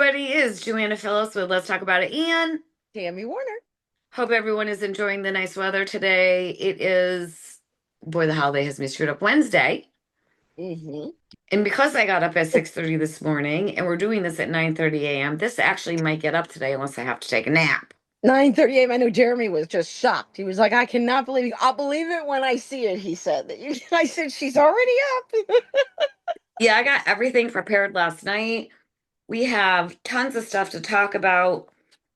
everybody. Is Joanna Phillips with Let's Talk About It. And Tammy Warner. hope everyone is enjoying the nice weather today. It is, boy, the holiday has me screwed up, Wednesday. Mm-hmm. And because I got up at 6:30 this morning and we're doing this at 9:30 a.m., this actually might get up today unless I have to take a nap. 9:30 a.m. I know Jeremy was just shocked. He was like, I cannot believe it. I'll believe it when I see it, he said. I said, she's already up. Yeah, I got everything prepared last night. We have tons of stuff to talk about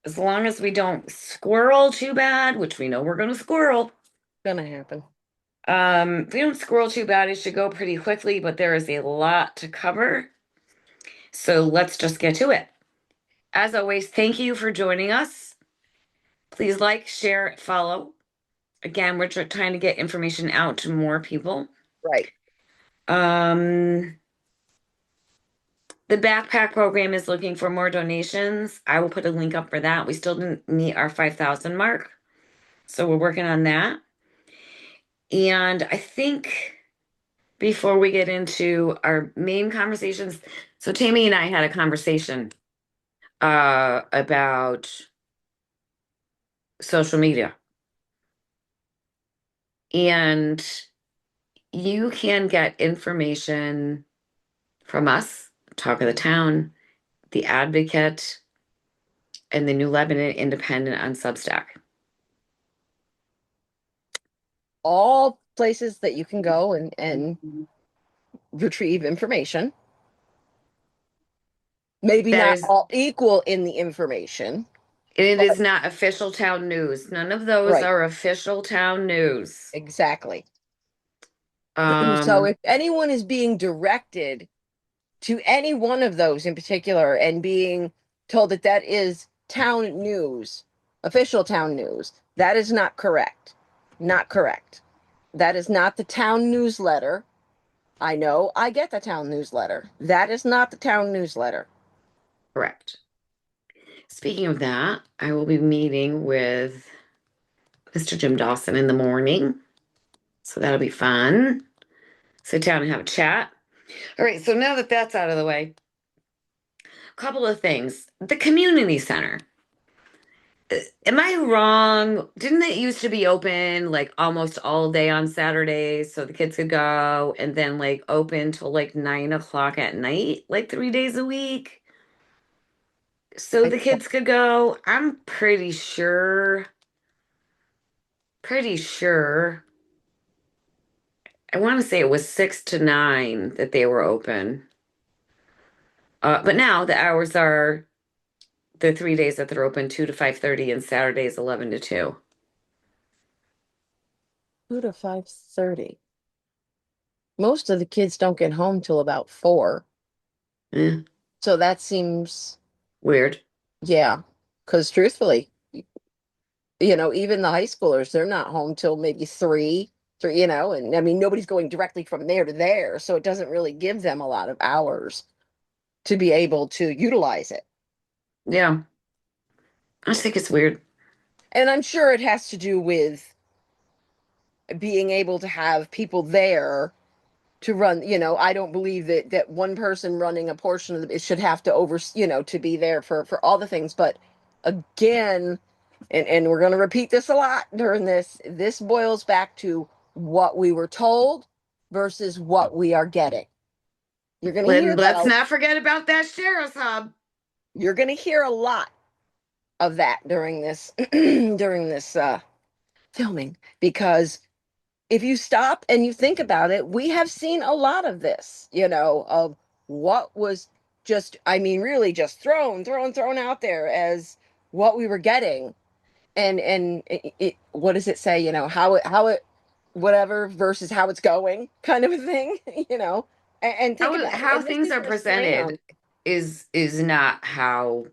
as long as we don't squirrel too bad, which we know we're going to squirrel. Gonna happen. If we don't scroll too bad, it should go pretty quickly, but there is a lot to cover. So let's just get to it. As always, thank you for joining us. Please like, share, follow. Again, we're trying to get information out to more people. Right. Um, the backpack program is looking for more donations. I will put a link up for that. We still didn't meet our 5,000 mark. So we're working on that. And I think before we get into our main conversations, so Tammy and I had a conversation about social media. And you can get information from us, Talk of the Town, The Advocate, and the New Lebanon Independent on Substack. All places that you can go and retrieve information. Maybe That not is, all equal in the information. it But is not official town news. None of those right, are official town news. exactly. So Um, if anyone is being directed to any one of those in particular and being told that that is town news, official town news, that is not correct. Not correct. That is not the town newsletter. I know I get the town newsletter. That is not the town newsletter. correct. Speaking of that, I will be meeting with Mr. Jim Dawson in the morning. So that'll be fun. Sit down and have a chat. All right, so now that that's out of the way, a couple of things. The community center. Am I wrong? Didn't it used to be open like almost all day on Saturdays so the kids could go and then like open till like 9 o'clock at night, like 3 days a week? So I, the kids could go. I'm pretty sure. I want to say it was 6 to 9 that they were open. But now the hours are the 3 days that they're open, 2 to 5:30, and Saturdays 11 to 2. 2 to 5:30. Most of the kids don't get home till about 4. Eh, So that seems, weird. yeah, because truthfully, even the high schoolers, they're not home till maybe 3, and I mean, nobody's going directly from there to there. So it doesn't really give them a lot of hours to be able to utilize it. Yeah, I just think it's weird. And I'm sure it has to do with being able to have people there to run. I don't believe that one person running a portion of it should have to to be there for all the things. But again, and we're going to repeat this a lot during this boils back to what we were told versus what we are getting. You're going to hear Let's that. not forget about that sheriff's hub. You're going to hear a lot of that during this during this filming, because if you stop and you think about it, we have seen a lot of this, of what was just, I mean, really just thrown out there as what we were getting. And what does it say, how it, whatever versus how it's going kind of a thing, and think about it. How And this things are isn't a slam. presented is not how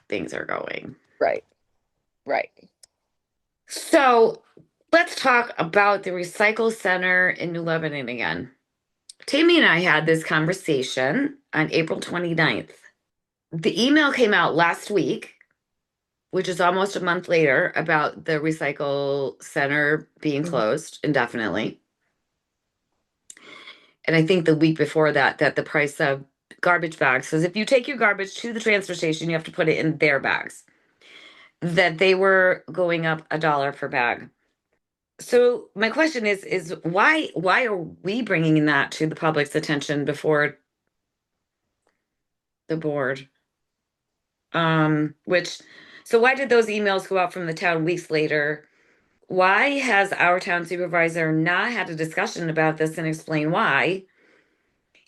things are going. Right, right. So let's talk about the recycle center in New Lebanon again. Tammy and I had this conversation on April 29th. The email came out last week, which is almost a month later, about the recycle center being Mhm. closed indefinitely. And I think the week before that, that the price of garbage bags. Because if you take your garbage to the transfer station, you have to put it in their bags. That they were going up $1 per bag. So my question is why are we bringing that to the public's attention before the board? Which so why did those emails go out from the town weeks later? Why has our town supervisor not had a discussion about this and explain why?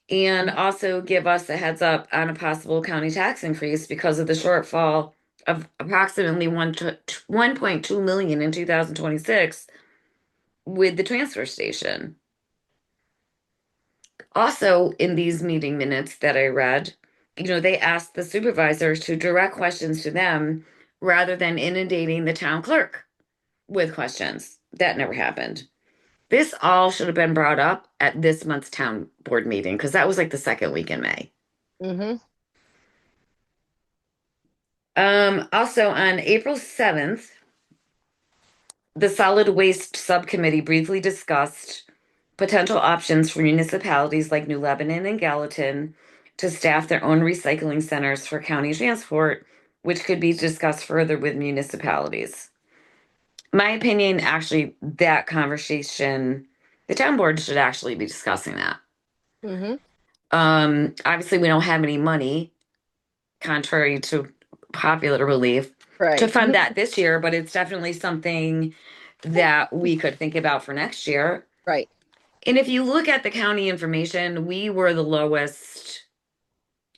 And also give us a heads up on a possible county tax increase because of the shortfall of approximately 1.2 million in 2026 with the transfer station. Also, in these meeting minutes that I read, they asked the supervisors to direct questions to them rather than inundating the town clerk with questions. That never happened. This all should have been brought up at this month's town board meeting because that was like the second week in May. Mm-hmm. Also on April 7th, the solid waste subcommittee briefly discussed potential options for municipalities like New Lebanon and Gallatin to staff their own recycling centers for county transport, which could be discussed further with municipalities. My opinion, actually, that conversation, the town board should actually be discussing that. Mm-hmm. Obviously, we don't have any money, contrary to popular belief, to Right. fund that this year, but it's definitely something that we could think about for next year. Right. And if you look at the county information, we were the lowest,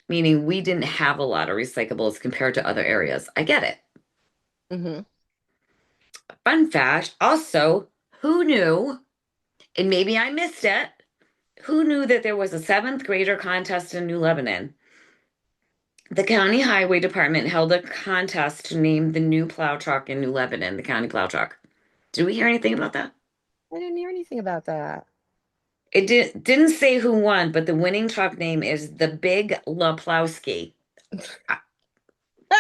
meaning we didn't have a lot of recyclables compared to other areas. I get it. Mm-hmm. Fun fact also, who knew, and maybe I missed it, who knew that there was a seventh grader contest in New Lebanon? The county highway department held a contest to name the new plow truck in New Lebanon, the county plow truck. Did we hear anything about that? I didn't hear anything about that. It didn't say who won, but the winning truck name is the Big Laplowski. Uh,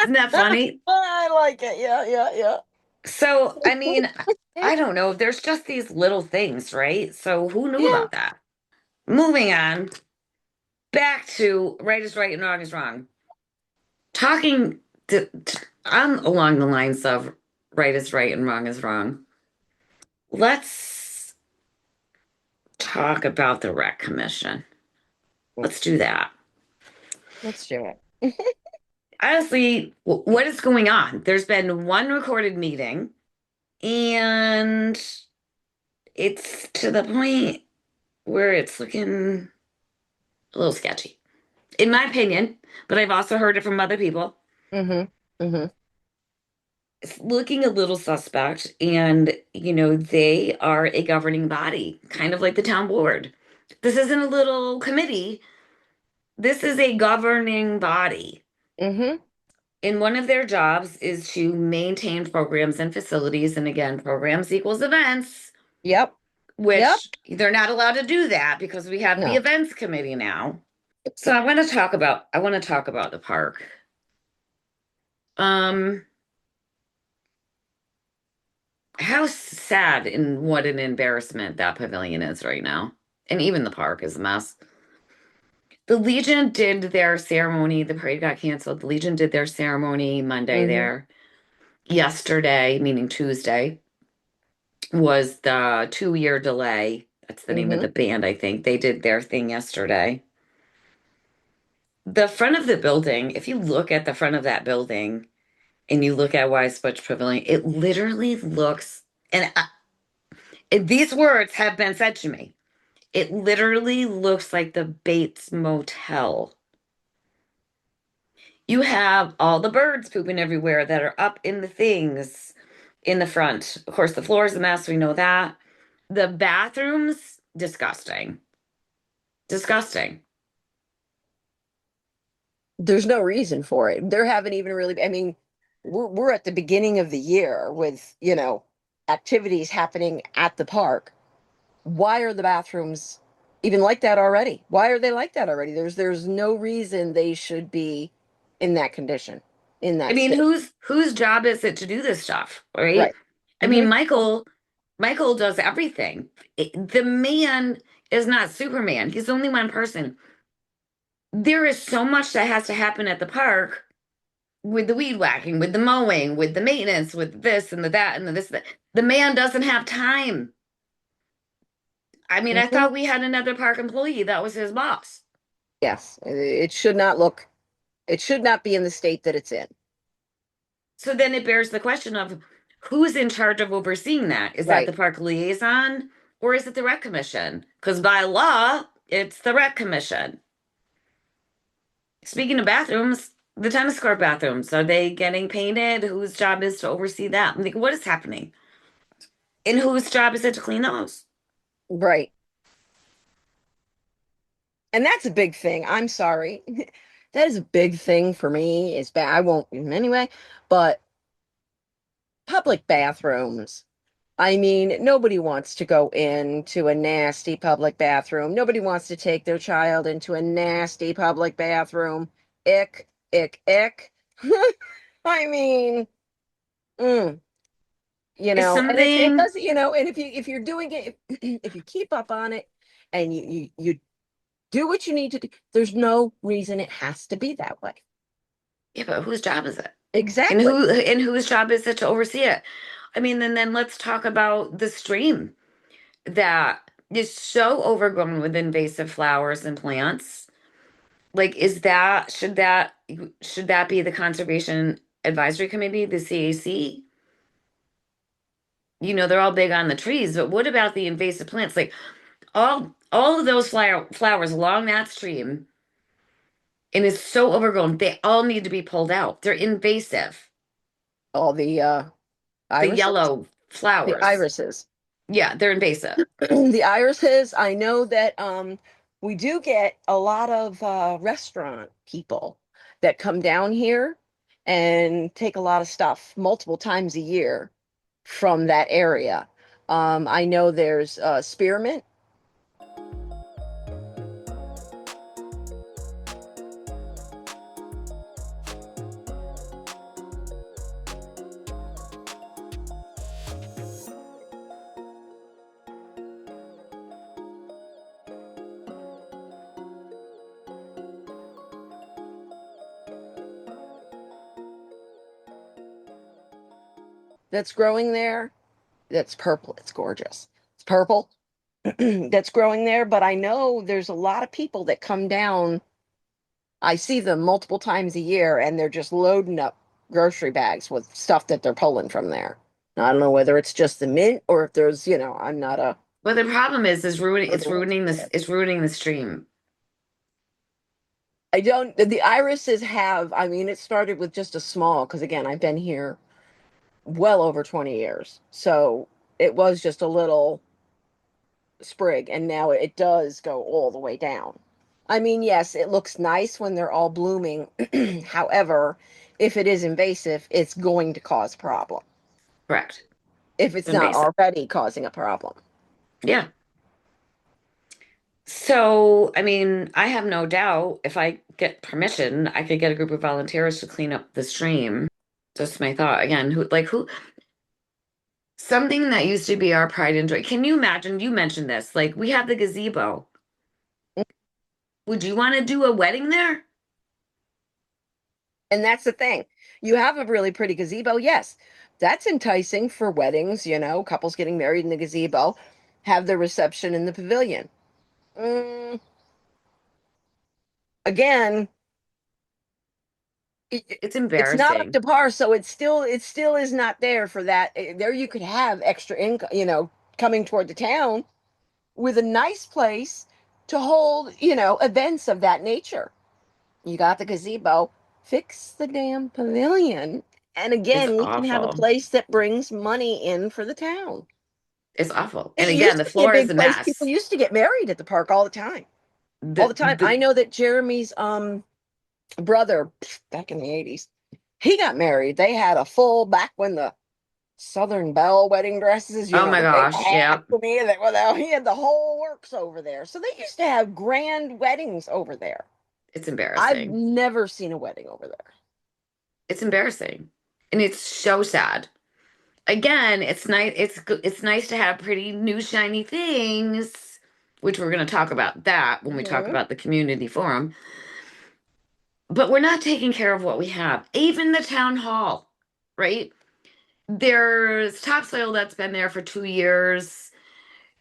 Isn't that funny? I like it. Yeah, yeah, So, I mean, yeah. I don't know. There's just these little things, right? So, who knew Yeah. about that? Moving on, back to right is right and wrong is wrong. Talking I'm along the lines of right is right and wrong is wrong. Let's talk about the rec commission. Let's do that. Let's do it. Honestly, what is going on? There's been one recorded meeting, and it's to the point where it's looking a little sketchy, in my opinion, but I've also heard it from other people. Mm-hmm. Mm-hmm. It's looking a little suspect, and they are a governing body, kind of like the town board. This isn't a little committee. This is a governing body. Mm-hmm. And one of their jobs is to maintain programs and facilities. And again, programs equals events, Yep. Yep. which they're not allowed to do that because we have the No. events committee now. So I want to talk about the park. Um, how sad and what an embarrassment that pavilion is right now. And even the park is a mess. The Legion did their ceremony. The parade got canceled. The Legion did their ceremony Monday Mm-hmm. there. Yesterday, meaning Tuesday, was the 2 year delay. That's the name of Mm-hmm. the band, I think. They did their thing yesterday. The front of the building, if you look at the front of that building and you look at Wise Butch Pavilion, it literally looks, and these words have been said to me, it literally looks like the Bates Motel. You have all the birds pooping everywhere that are up in the things in the front. Of course, the floor is a mess. We know that. The bathrooms, disgusting. Disgusting. There's no reason for it. There haven't even really, I mean, we're at the beginning of the year with, activities happening at the park. Why are the bathrooms even like that already? Why are they like that already? There's no reason they should be in that condition, in I that mean, state. whose job is it to do this stuff, right? Right. I Mm-hmm. mean, Michael does everything. The man is not Superman. He's only one person. there is so much that has to happen at the park with the weed whacking, with the mowing, with the maintenance, with this and the that and the this. That. The man doesn't have time. I mean, I Mhm. thought we had another park employee that was his boss. Yes, it should not look, it should not be in the state that it's in. So then it bears the question of who's in charge of overseeing that? Is that Right. the park liaison or is it the rec commission? Because by law, it's the rec commission. Speaking of bathrooms, the tennis court bathrooms, are they getting painted? Whose job is to oversee that? I'm like, what is happening? And whose job is it to clean those? Right. And that's a big thing. I'm sorry. That is a big thing for me. It's bad. I won't anyway, but public bathrooms. I mean, nobody wants to go into a nasty public bathroom. Nobody wants to take their child into a nasty public bathroom. Ick, ick, ick. I mean, mm, Is and it something, does, and if you're doing it, if you keep up on it and you do what you need to do, there's no reason it has to be that way. yeah, but whose job is it? Exactly. And whose job is it to oversee it? I mean, and then let's talk about the stream that is so overgrown with invasive flowers and plants. Like, is that should that be the Conservation Advisory Committee, the CAC? They're all big on the trees, but what about the invasive plants? Like all of those flowers along that stream, and it's so overgrown, they all need to be pulled out. They're invasive. All the The irises, yellow the flowers. irises. Yeah, they're invasive. The irises, I know that we do get a lot of restaurant people that come down here and take a lot of stuff multiple times a year from that area. I know there's spearmint. That's growing there. That's purple. It's gorgeous. It's purple. That's growing there, but I know there's a lot of people that come down. I see them multiple times a year and they're just loading up grocery bags with stuff that they're pulling from there. Now, I don't know whether it's just the mint or if there's, I'm not a But the problem is ruining or the ones for it. it's ruining the stream. I don't, the irises have, I mean, it started with just a small, because again, I've been here well over 20 years. So it was just a little sprig, and now it does go all the way down. I mean, yes, it looks nice when they're all blooming. However, if it is invasive, it's going to cause a problem Correct. if It's it's not invasive. already causing a problem. Yeah. So, I mean, I have no doubt if I get permission, I could get a group of volunteers to clean up the stream. Just my thought again, something that used to be our pride and joy. Can you imagine? You mentioned this. Like we have the gazebo. Would you want to do a wedding there? And that's the thing. You have a really pretty gazebo. Yes, that's enticing for weddings, couples getting married in the gazebo, have the reception in the pavilion. Mm, again, It's it's not up embarrassing. to par, so it still is not there for that. There you could have extra income, coming toward the town with a nice place to hold, events of that nature. You got the gazebo, fix the damn pavilion. And It's again, we can have a awful. place that brings money in for the town. It's awful. It And again, used the to be a floor is big a place. People mess. used to get married at the park all the time. All the time. I The know that Jeremy's brother back in the 80s, he got married. They had a full back when the Southern Belle wedding dresses, oh my the big gosh, hat yeah, for me. That well, he had the whole works over there. So they used to have grand weddings over there. it's I've embarrassing. never seen a wedding over there. It's embarrassing. And it's so sad. Again, it's nice to have pretty new shiny things, which we're going to talk about that when we talk Hmm. about the community forum. but we're not taking care of what we have. Even the town hall, right? There's topsoil that's been there for 2 years.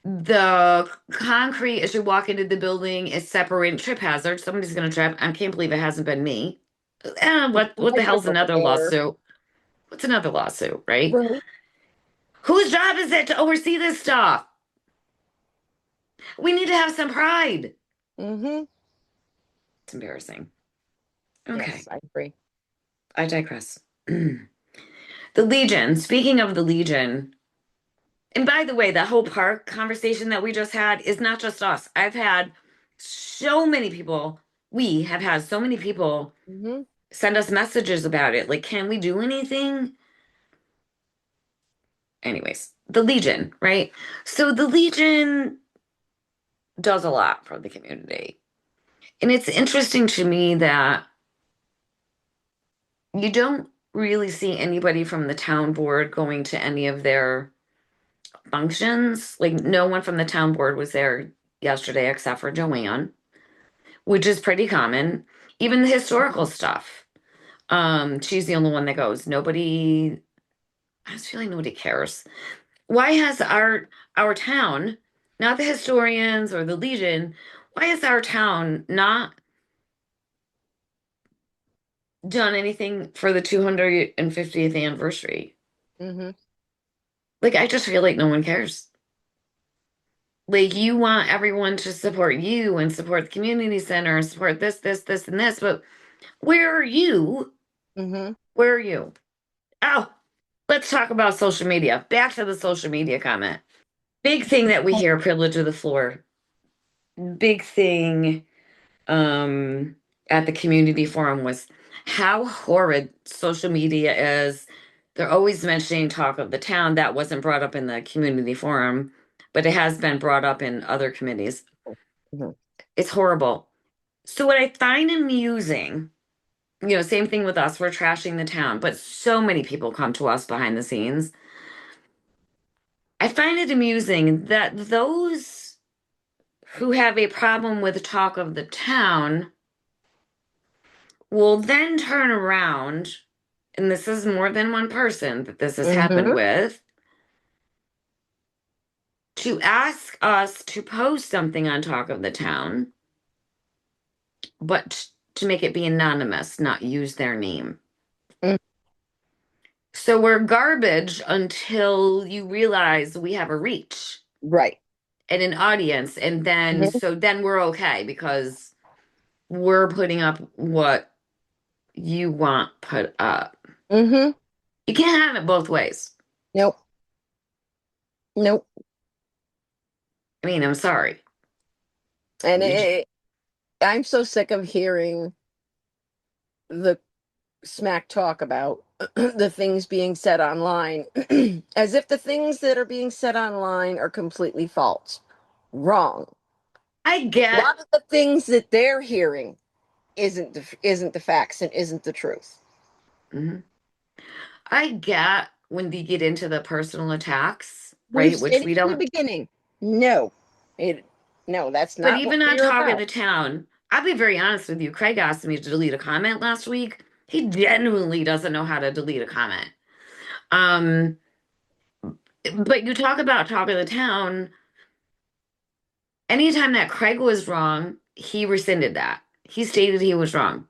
The concrete as you walk into the building is separating trip hazard. Somebody's going to trip. I can't believe it hasn't been me. What the hell's Microphone another error. lawsuit? What's another lawsuit, right? Right. Whose job is it to oversee this stuff? We need to have some pride. Mm-hmm. It's embarrassing. Okay, Yes, I agree. I digress. The Legion, speaking of the Legion, and by the way, the whole park conversation that we just had is not just us. I've had so many people, we have had so many people Mm-hmm. send us messages about it. Like, can we do anything? Anyways, the Legion, right? So the Legion does a lot for the community. And it's interesting to me that you don't really see anybody from the town board going to any of their functions. Like, no one from the town board was there yesterday except for Joanne, which is pretty common. Even the historical stuff. She's the only one that goes. Nobody, I just feel like nobody cares. Why has our town, not the historians or the Legion, why has our town not done anything for the 250th anniversary? Mm-hmm. Like, I just feel like no one cares. Like, you want everyone to support you and support the community center and support this, and this, but where are you? Mm-hmm. Where are you? Oh, let's talk about social media. Back to the social media comment. Big thing that we hear, privilege of the floor. Big thing um at the community forum was how horrid social media is. They're always mentioning talk of the town. That wasn't brought up in the community forum, but it has been brought up in other committees. Mm-hmm. It's horrible. So what I find amusing, same thing with us, we're trashing the town, but so many people come to us behind the scenes. I find it amusing that those who have a problem with talk of the town will then turn around, and this is more than one person that this has happened Mm-hmm. with, to ask us to post something on talk of the town, but to make it be anonymous, not use their name. So we're garbage until you realize we have a reach Right. and an audience, and then Mm-hmm. so then we're okay because we're putting up what you want put up. Mm-hmm. You can't have it both ways. Nope. Nope. I mean, I'm sorry. And You j- I'm so sick of hearing the smack talk about the things being said online as if the things that are being said online are completely false. Wrong. I A get lot of the things that they're hearing isn't the facts and isn't the truth. mhm. I get when they get into the personal attacks, We've right? Which stated we from the don't, beginning. No, it no, that's but not what even on we're Talk of about. the Town, I'll be very honest with you. Craig asked me to delete a comment last week. He genuinely doesn't know how to delete a comment. Um, but you talk about Talk of the Town, anytime that Craig was wrong, he rescinded that. He stated he was wrong.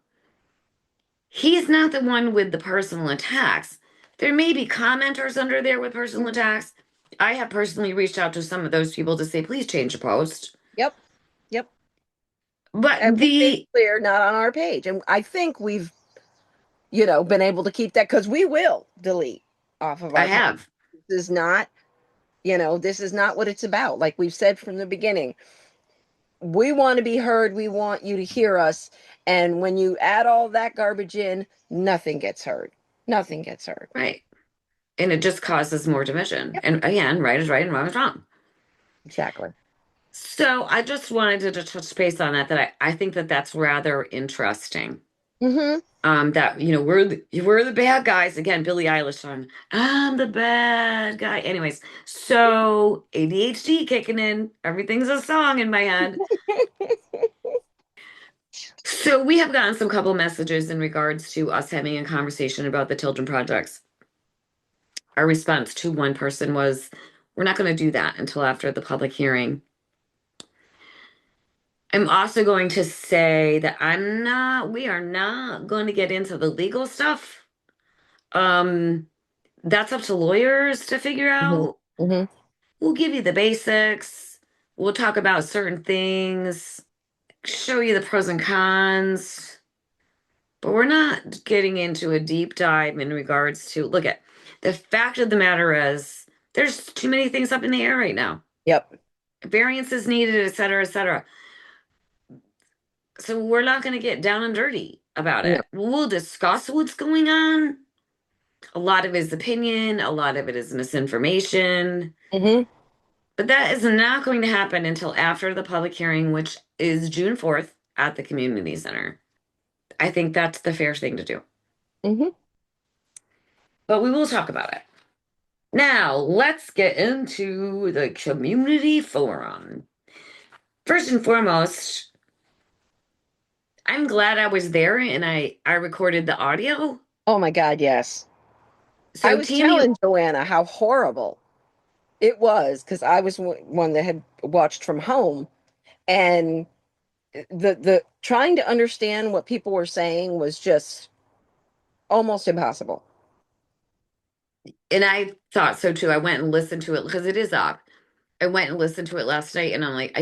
He's not the one with the personal attacks. There may be commenters under there with personal Mhm. attacks. I have personally reached out to some of those people to say, please change the post. Yep, yep. But And we made it the, clear not on our page. And I think we've, been able to keep that because we will delete off of I our page. have, This is not, this is not what it's about. Like we've said from the beginning, we want to be heard. We want you to hear us. And when you add all that garbage in, nothing gets heard. Nothing gets heard. right. And it just causes more division. Yep. And again, right is right and wrong is wrong. Exactly. So I just wanted to just touch base on that, that I think that that's rather interesting. Mm-hmm. That we're the bad guys again. Billie Eilish song. I'm the bad guy. Anyways, so ADHD kicking in. Everything's a song in my head. So we have gotten some couple messages in regards to us having a conversation about the children projects. Our response to one person was, we're not going to do that until after the public hearing. I'm also going to say that we are not going to get into the legal stuff. Um, that's up to lawyers to figure Hmm. out. Hmm. We'll give you the basics. We'll talk about certain things, show you the pros and cons, but we're not getting into a deep dive in regards to look at the fact of the matter is there's too many things up in the air right now. Yep. Variances needed, et cetera, et cetera. So we're not going to get down and dirty about No. it. We'll discuss what's going on. A lot of it is opinion, a lot of it is misinformation. Hmm. But that is not going to happen until after the public hearing, which is June 4th at the community center. I think that's the fair thing to do. Hmm. But we will talk about it. Now, let's get into the community forum. First and foremost, I'm glad I was there and I recorded the audio. Oh my God, yes. I So was Tammy, telling Joanna how horrible it was because I was one that had watched from home, and the trying to understand what people were saying was just almost impossible. and I thought so too. I went and listened to it because it is up. I went and listened to it last night and I'm like,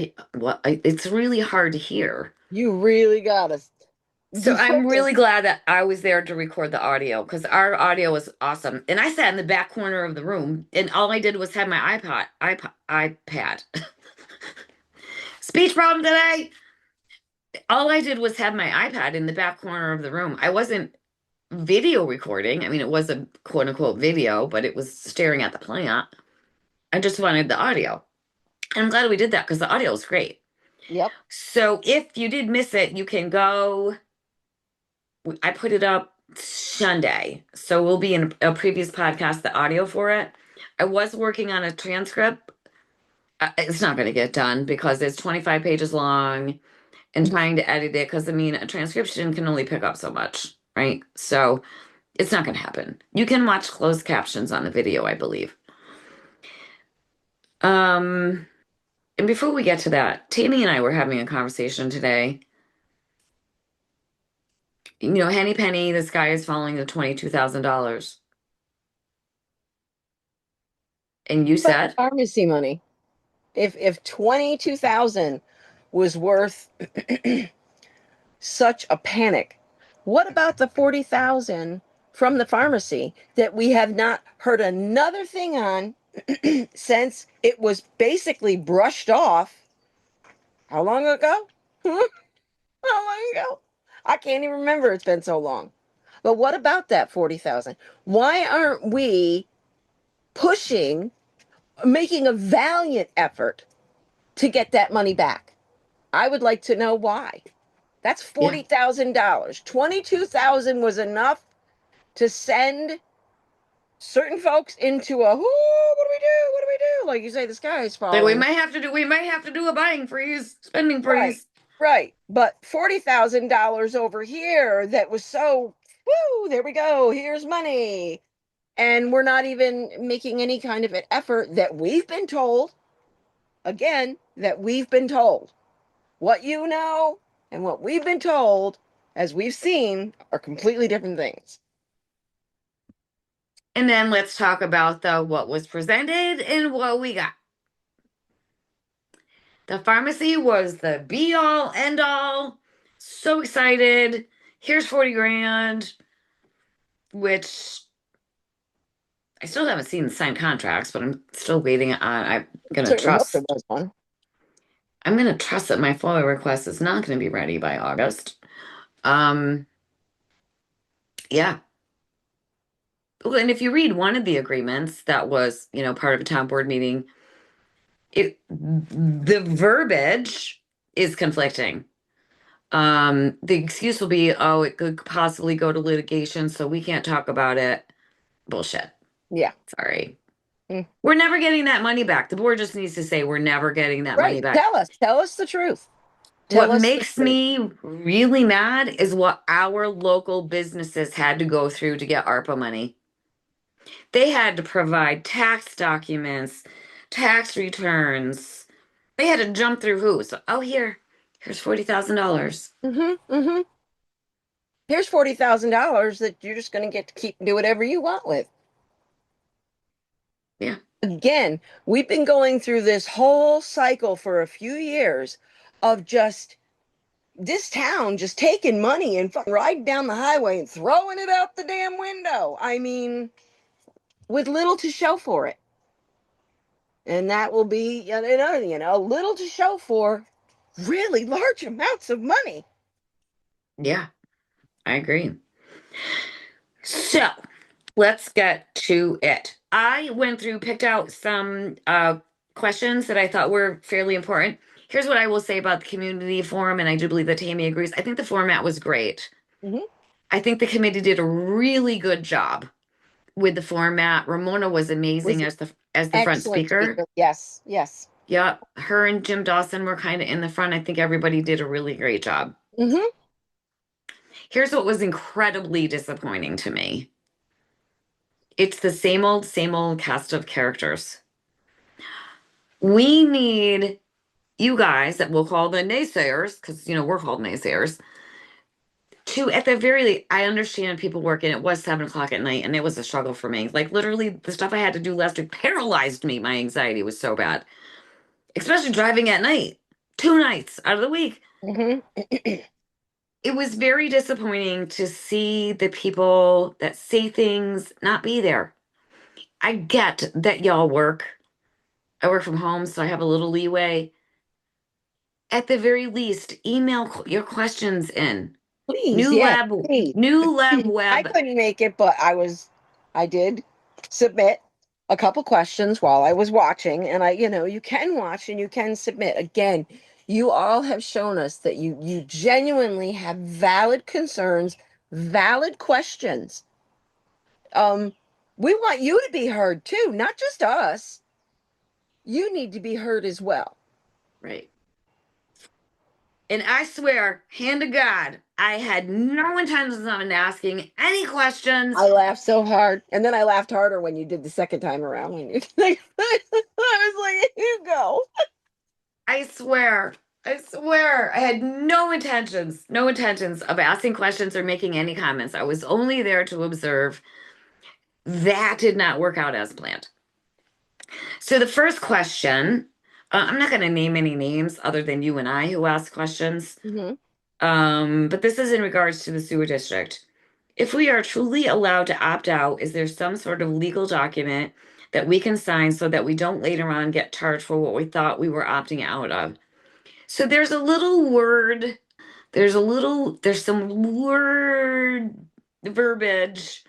it's really hard to hear. You really gotta So I'm focus. really glad that I was there to record the audio because our audio was awesome. And I sat in the back corner of the room and all I did was have my iPad. Speech problem today. All I did was have my iPad in the back corner of the room. I wasn't video recording. I mean, it was a quote unquote video, but it was staring at the plant. I just wanted the audio. And I'm glad we did that because the audio is great. Yep. So if you did miss it, you can go. I put it up Sunday. So we'll be in a previous podcast, the audio for it. I was working on a transcript. It's not going to get done because it's 25 pages long and trying to edit it. Because I mean, a transcription can only pick up so much, right? So it's not going to happen. You can watch closed captions on the video, I believe. Um, and before we get to that, Tammy and I were having a conversation today. You know, Henny Penny, this guy is following the $22,000. And you About the said, pharmacy money. If 22,000 was worth such a panic, what about the 40,000 from the pharmacy that we have not heard another thing on since it was basically brushed off? How long ago? How long ago? I can't even remember. It's been so long. But what about that 40,000? Why aren't we pushing, making a valiant effort to get that money back? I would like to know why. That's yeah. $40,000. 22,000 was enough to send certain folks into a, "Ooh, what do we do? What do we do?" Like you say, the sky is Like falling. we might have to do a buying freeze, spending Right, freeze. right. But $40,000 over here that was so, woo, there we go. Here's money. And we're not even making any kind of an effort that we've been told, again, that we've been told. What you know and what we've been told, as we've seen, are completely different things. And then let's talk about the what was presented and what we got. The pharmacy was the be all end all. So excited. Here's 40 grand, which I still haven't seen the signed contracts, but I'm still waiting on. Certainly hope there was one. I'm gonna trust that my FOIA request is not gonna be ready by August. Um, yeah. Well, and if you read one of the agreements that was, part of a town board meeting, the verbiage is conflicting. The excuse will be, oh, it could possibly go to litigation, so we can't talk about it. Bullshit. Yeah. Sorry. Mm. We're never getting that money back. The board just needs to say we're never getting that money Right. back. Tell us. Tell us the truth. Tell What us the makes truth. me really mad is what our local businesses had to go through to get ARPA money. They had to provide tax documents, tax returns. They had to jump through hoops. Oh, here's $40,000. Mm-hmm. Mm-hmm. Here's $40,000 that you're just going to get to keep do whatever you want with. Yeah, Again, we've been going through this whole cycle for a few years of just this town just taking money and riding down the highway and throwing it out the damn window. I mean, with little to show for it. And that will be another, little to show for really large amounts of money. yeah, I agree. So let's get to it. I went through, picked out some questions that I thought were fairly important. Here's what I will say about the community forum, and I do believe that Tammy agrees. I think the format was great. Mm-hmm. I think the committee did a really good job with the format. Ramona was Was amazing an as the front excellent speaker. speaker. Yes, yes. Yeah, her and Jim Dawson were kind of in the front. I think everybody did a really great job. Mm-hmm. Here's what was incredibly disappointing to me. It's the same old cast of characters. We need you guys that we'll call the naysayers, because we're called naysayers, to at the very least, I understand people working. It was 7 o'clock at night and it was a struggle for me. Like literally the stuff I had to do last week paralyzed me. My anxiety was so bad, especially driving at night, 2 nights out of the week. Mm-hmm. It was very disappointing to see the people that say things not be there. I get that y'all work. I work from home, so I have a little leeway. At the very least, email your questions in. Please, New yes, lab, please. new lab I web. couldn't make it, but I did submit a couple questions while I was watching, and you can watch and you can submit. Again, you all have shown us that you genuinely have valid concerns, valid questions. Um, we want you to be heard too, not just us. You need to be heard as well. Right. And I swear, hand to God, I had no intentions of asking any questions. I laughed so hard, and then I laughed harder when you did the second time around. When you like, I was like, "You go." I swear, I swear, I had no intentions of asking questions or making any comments. I was only there to observe. That did not work out as planned. So the first question, I'm not going to name any names other than you and I who asked questions. Hmm. But this is in regards to the sewer district. If we are truly allowed to opt out, is there some sort of legal document that we can sign so that we don't later on get charged for what we thought we were opting out of? So there's a little word, there's some word verbiage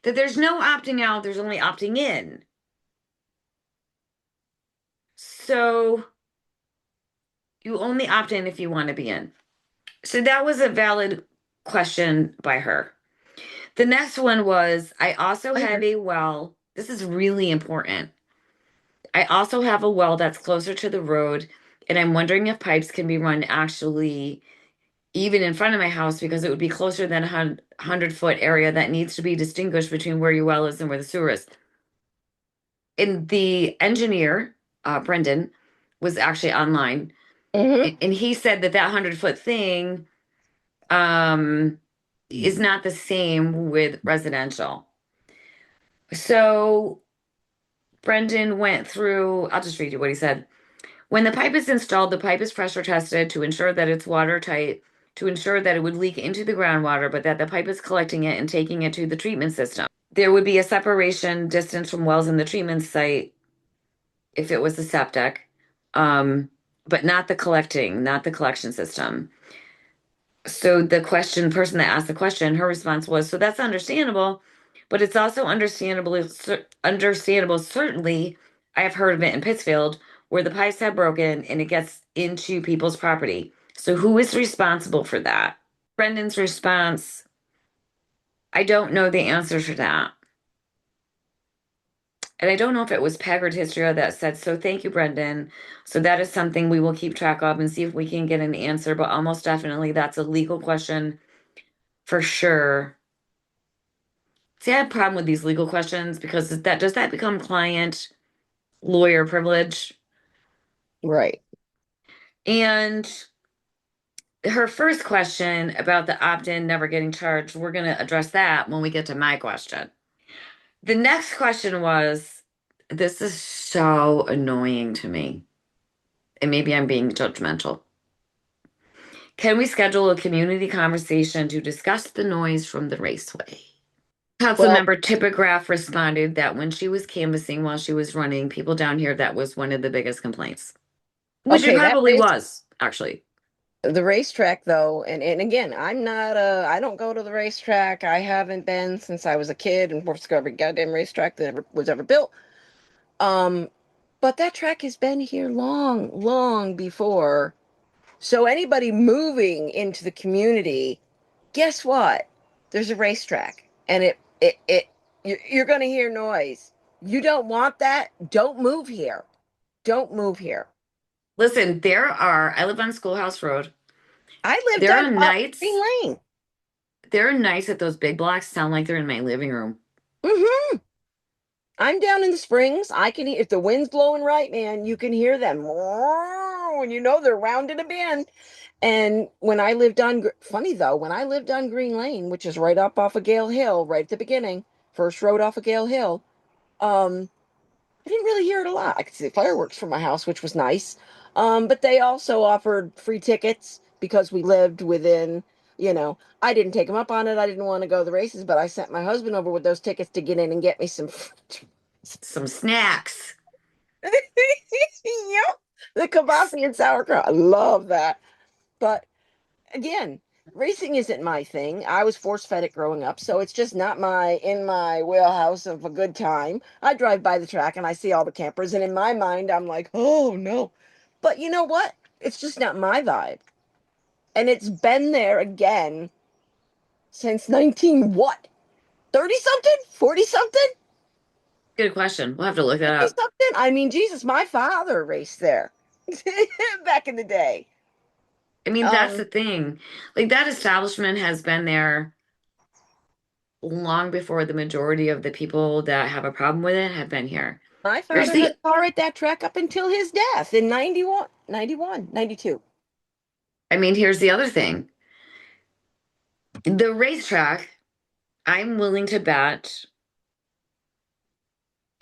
that there's no opting out, there's only opting in. So you only opt in if you want to be in. So that was a valid question by her. The next one was I also have a well. This is really important. I also have a well that's closer to the road, and I'm wondering if pipes can be run actually even in front of my house because it would be closer than a 100-foot area that needs to be distinguished between where your well is and where the sewer is. And the engineer, Brendan, was actually online, Hmm. and he said that 100-foot thing um, is not the same with residential. So Brendan went through, I'll just read you what he said. When the pipe is installed, the pipe is pressure tested to ensure that it's watertight, to ensure that it would leak into the groundwater, but that the pipe is collecting it and taking it to the treatment system. There would be a separation distance from wells in the treatment site if it was a septic, um, but not the collection system. So the person that asked the question, her response was, "So that's understandable, but it's also understandable. Certainly, I have heard of it in Pittsfield where the pipes have broken and it gets into people's property. So who is responsible for that?" Brendan's response, "I don't know the answer to that." And I don't know if it was Peg or Tistria that said, so thank you, Brendan. So that is something we will keep track of and see if we can get an answer, but almost definitely that's a legal question for sure. See, I have a problem with these legal questions because that does that become client lawyer privilege? Right. And her first question about the opt-in never getting charged, we're going to address that when we get to my question. The next question was, this is so annoying to me, and maybe I'm being judgmental. Can we schedule a community conversation to discuss the noise from the raceway? Well, Councilmember Tippegraph responded that when she was canvassing while she was running, people down here, that was one of the biggest complaints, which it okay, that probably race, was, actually. the racetrack though, and again, I don't go to the racetrack. I haven't been since I was a kid and worked every goddamn racetrack that was ever built. Um, but that track has been here long, long before. So anybody moving into the community, guess what? There's a racetrack, and you're going to hear noise. You don't want that? Don't move here. Don't move here. Listen, I live on Schoolhouse Road. I lived There on are Green nights, Lane. there are nights that those big blocks sound like they're in my living room. Hmm. I'm down in the Springs. I can if the wind's blowing right, man, you can hear them. And you know they're rounding a bend. And when I lived on, funny though, when I lived on Green Lane, which is right up off of Gale Hill, right at the beginning, first road off of Gale Hill, um, I didn't really hear it a lot. I could see the fireworks from my house, which was nice. But they also offered free tickets because we lived within, I didn't take them up on it. I didn't want to go to the races, but I sent my husband over with those tickets to get in and get me some. Some snacks. Yep. The kibasi and sauerkraut. I love that. But again, racing isn't my thing. I was force fed it growing up, so it's just not my in my wheelhouse of a good time. I drive by the track and I see all the campers, and in my mind, I'm like, oh no. But you know what? It's just not my vibe. And it's been there again since 19 what? 30 something? 40 something? Good question. We'll have to look that 50 up. something? I mean, Jesus, my father raced there back in the day. I mean, that's the Um, thing. Like that establishment has been there long before the majority of the people that have a problem with it have been here. my Here's father had the, a car at that track up until his death in 91, 91, 92. I mean, here's the other thing. The racetrack, I'm willing to bet,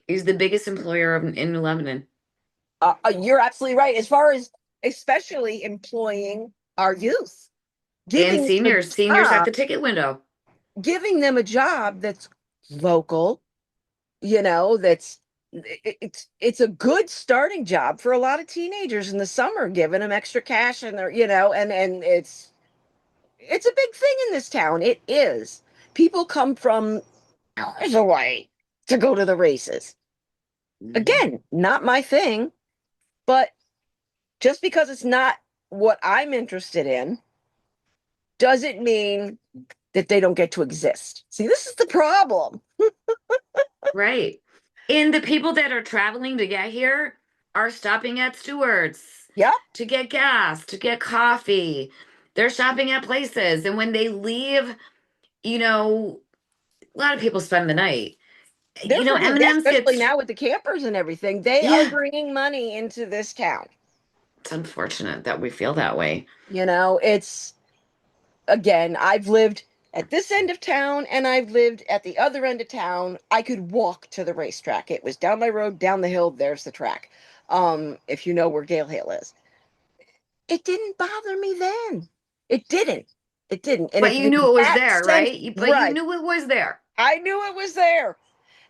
is the biggest employer in New Lebanon. You're absolutely right. As far as especially employing our youth, And giving them seniors at the ticket window. a job that's local, that's it's a good starting job for a lot of teenagers in the summer, giving them extra cash and they're, and it's a big thing in this town. It is. People come from hours away to go to the races. Mhm. Again, not my thing, but just because it's not what I'm interested in doesn't mean that they don't get to exist. See, this is the problem. Right. And the people that are traveling to get here are stopping at Stewart's Yep, to get gas, to get coffee. They're shopping at places. And when they leave, you know, a lot of people spend the night. they're bringing, yeah, M&M's especially gets, now with the campers and everything, they are yeah, bringing money into this town. it's unfortunate that we feel that way. It's again, I've lived at this end of town and I've lived at the other end of town. I could walk to the racetrack. It was down my road, down the hill, there's the track. If you know where Gale Hill is. It didn't bother me then. It didn't. It didn't. And But it's you been knew it was that there, since, right? But you right. knew it was there. I knew it was there.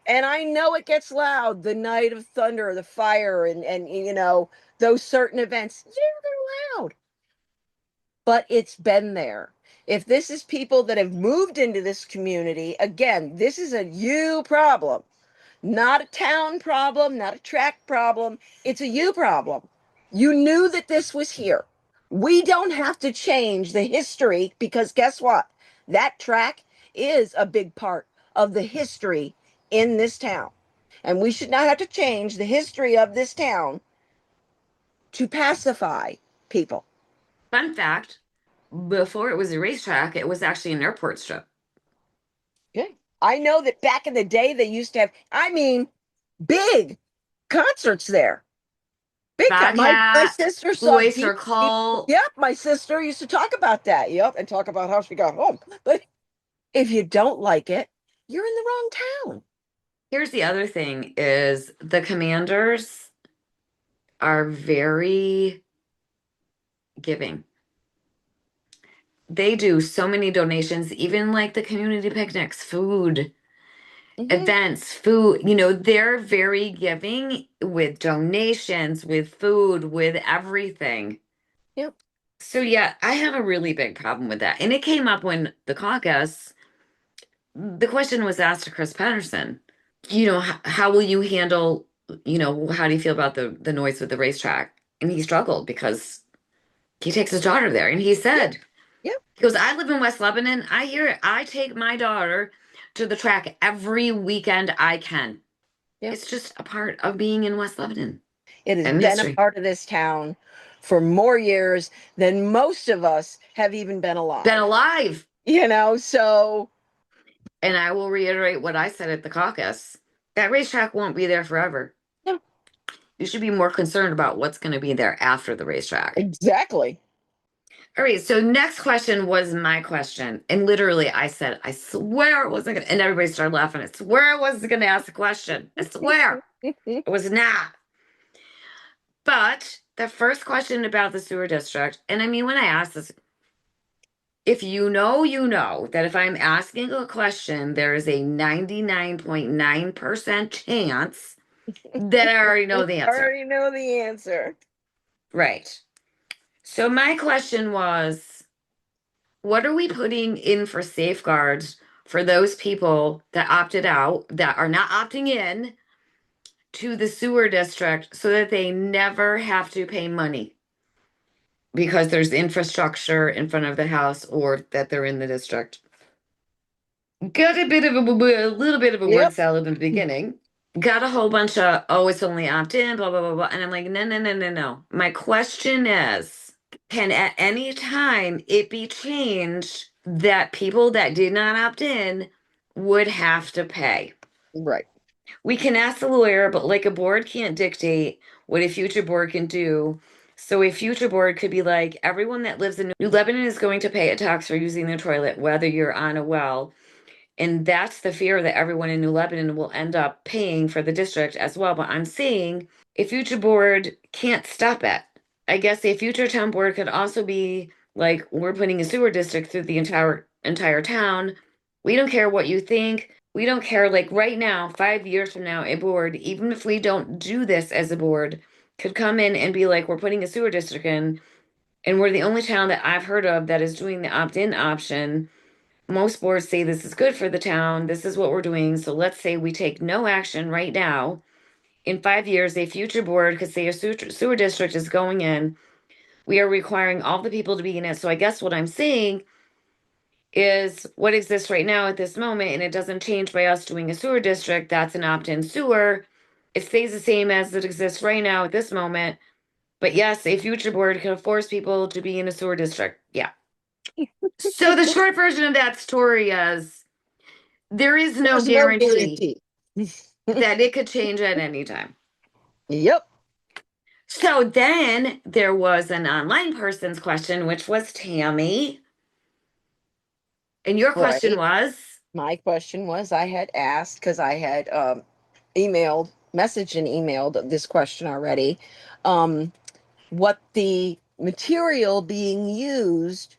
And I know it gets loud the night of thunder, the fire, and those certain events. Yeah, they're loud, but it's been there. If this is people that have moved into this community, again, this is a you problem, not a town problem, not a track problem. It's a you problem. You knew that this was here. We don't have to change the history because guess what? That track is a big part of the history in this town. And we should not have to change the history of this town to pacify people. Fun fact, before it was a racetrack, it was actually an airport strip. Okay. I know that back in the day they used to have, I mean, big concerts there. My Bobcat, sister saw Boy deep. Circle. Yep, my sister used to talk about that. Yep, and talk about how she got home. But if you don't like it, you're in the wrong town. Here's the other thing is the commanders are very giving. They do so many donations, even like the community picnics, food, Hmm. events, food, they're very giving with donations, with food, with everything. Yep. So yeah, I have a really big problem with that. And it came up when the caucus, the question was asked to Chris Patterson, how will you handle, how do you feel about the noise with the racetrack? And he struggled because he takes his daughter there. And he Yep. said, Yep. he goes, I live in West Lebanon. I hear it. I take my daughter to the track every weekend I can. Yep. It's just a part of being in West Lebanon It has and been a history. part of this town for more years than most of us have even been Been alive. alive. So And I will reiterate what I said at the caucus. That racetrack won't be there forever. no, You should be more concerned about what's going to be there after the racetrack. exactly. All right, so next question was my question. And literally I said, I swear it wasn't gonna, and everybody started laughing. I swear I wasn't gonna ask a question. I swear it was not. But the first question about the sewer district, and I mean when I asked this, if you know, you know that if I'm asking a question, there is a 99.9% chance that I already know the I answer. already know the answer. Right. So my question was, what are we putting in for safeguards for those people that opted out, that are not opting in to the sewer district so that they never have to pay money because there's infrastructure in front of the house or that they're in the district? Got a little bit of a word Yep. salad in the beginning. Got a whole bunch of, oh, it's only opt in, blah, blah, blah, blah. And I'm like, no, no, no, no, no. My question is, can at any time it be changed that people that did not opt in would have to pay? Right. We can ask the lawyer, but like a board can't dictate what a future board can do. So a future board could be like, everyone that lives in New Lebanon is going to pay a tax for using the toilet, whether you're on a well. And that's the fear that everyone in New Lebanon will end up paying for the district as well. But I'm saying a future board can't stop it. I guess a future town board could also be like, we're putting a sewer district through the entire town. We don't care what you think. We don't care. Like right now, 5 years from now, a board, even if we don't do this as a board, could come in and be like, we're putting a sewer district in, and we're the only town that I've heard of that is doing the opt-in option. Most boards say this is good for the town. This is what we're doing. So let's say we take no action right now. In 5 years, a future board could say a sewer district is going in. We are requiring all the people to be in it. So I guess what I'm saying is what exists right now at this moment, and it doesn't change by us doing a sewer district. That's an opt in sewer. It stays the same as it exists right now at this moment. But yes, a future board can force people to be in a sewer district. Yeah. So the short version of that story is there is no There's no guarantee guarantee. that it could change at any time. Yep. So then there was an online person's question, which was Tammy. And your question Right. was, My question was I had asked because I had emailed, messaged and emailed this question already. Um, what the material being used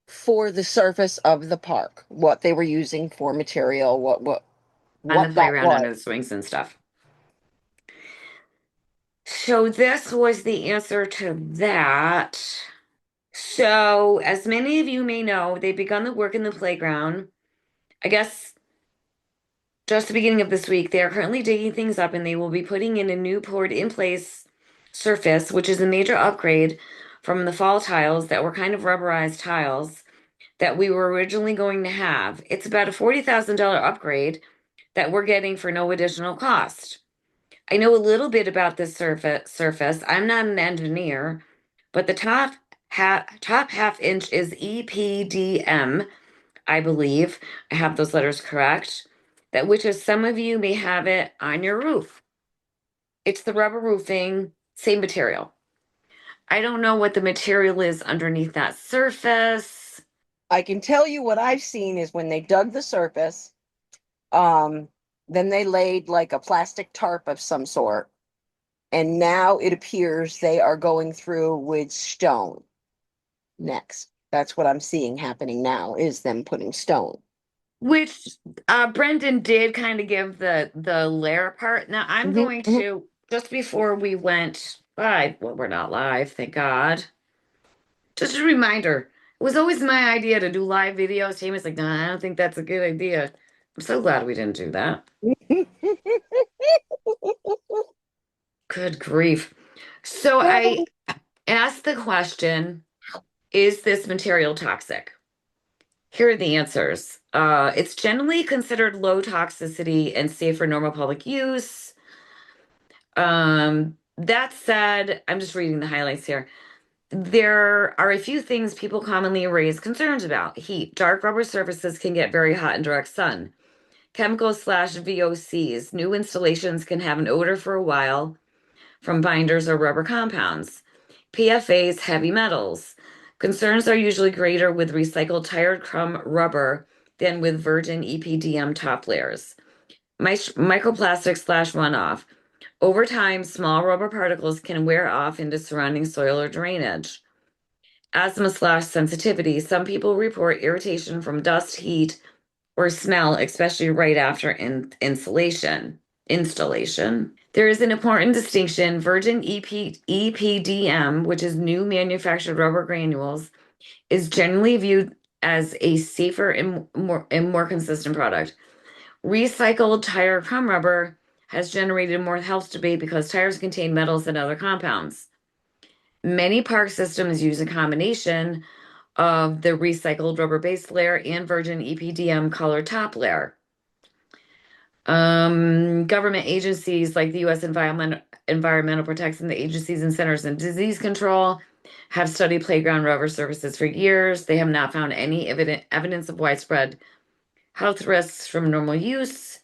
for the surface of the park, what they were using for material, on the what that playground was. under the swings and stuff. So this was the answer to that. So, as many of you may know, they've begun the work in the playground. I guess just the beginning of this week, they are currently digging things up and they will be putting in a new poured in place surface, which is a major upgrade from the fall tiles that were kind of rubberized tiles that we were originally going to have. It's about a $40,000 upgrade that we're getting for no additional cost. I know a little bit about this surface. I'm not an engineer, but the top half inch is EPDM, I believe. I have those letters correct. That which is some of you may have it on your roof. It's the rubber roofing, same material. I don't know what the material is underneath that surface. I can tell you what I've seen is when they dug the surface, um, then they laid like a plastic tarp of some sort, and now it appears they are going through with stone next. That's what I'm seeing happening now is them putting stone. Which Brendan did kind of give the layer part. Now I'm Mhm, going mhm. to just before we went live. Well, we're not live, thank God. Just a reminder. It was always my idea to do live videos. Tammy's like, nah, I don't think that's a good idea. I'm so glad we didn't do that. Good grief. So I asked the question, is this material toxic? Here are the answers. It's generally considered low toxicity and safe for normal public use. That said, I'm just reading the highlights here. There are a few things people commonly raise concerns about. Heat. Dark rubber surfaces can get very hot in direct sun. Chemicals slash VOCs. New installations can have an odor for a while from binders or rubber compounds. PFAs, heavy metals. Concerns are usually greater with recycled tire crumb rubber than with virgin EPDM top layers. Microplastics slash runoff. Over time, small rubber particles can wear off into surrounding soil or drainage. Asthma slash sensitivity. Some people report irritation from dust, heat, or smell, especially right after installation. There is an important distinction. Virgin EPDM, which is new manufactured rubber granules, is generally viewed as a safer and more consistent product. Recycled tire crumb rubber has generated more health debate because tires contain metals and other compounds. Many park systems use a combination of the recycled rubber base layer and virgin EPDM color top layer. Government agencies like the U.S. Environmental Protection Agencies and Centers and Disease Control have studied playground rubber surfaces for years. They have not found any evidence of widespread health risks from normal use.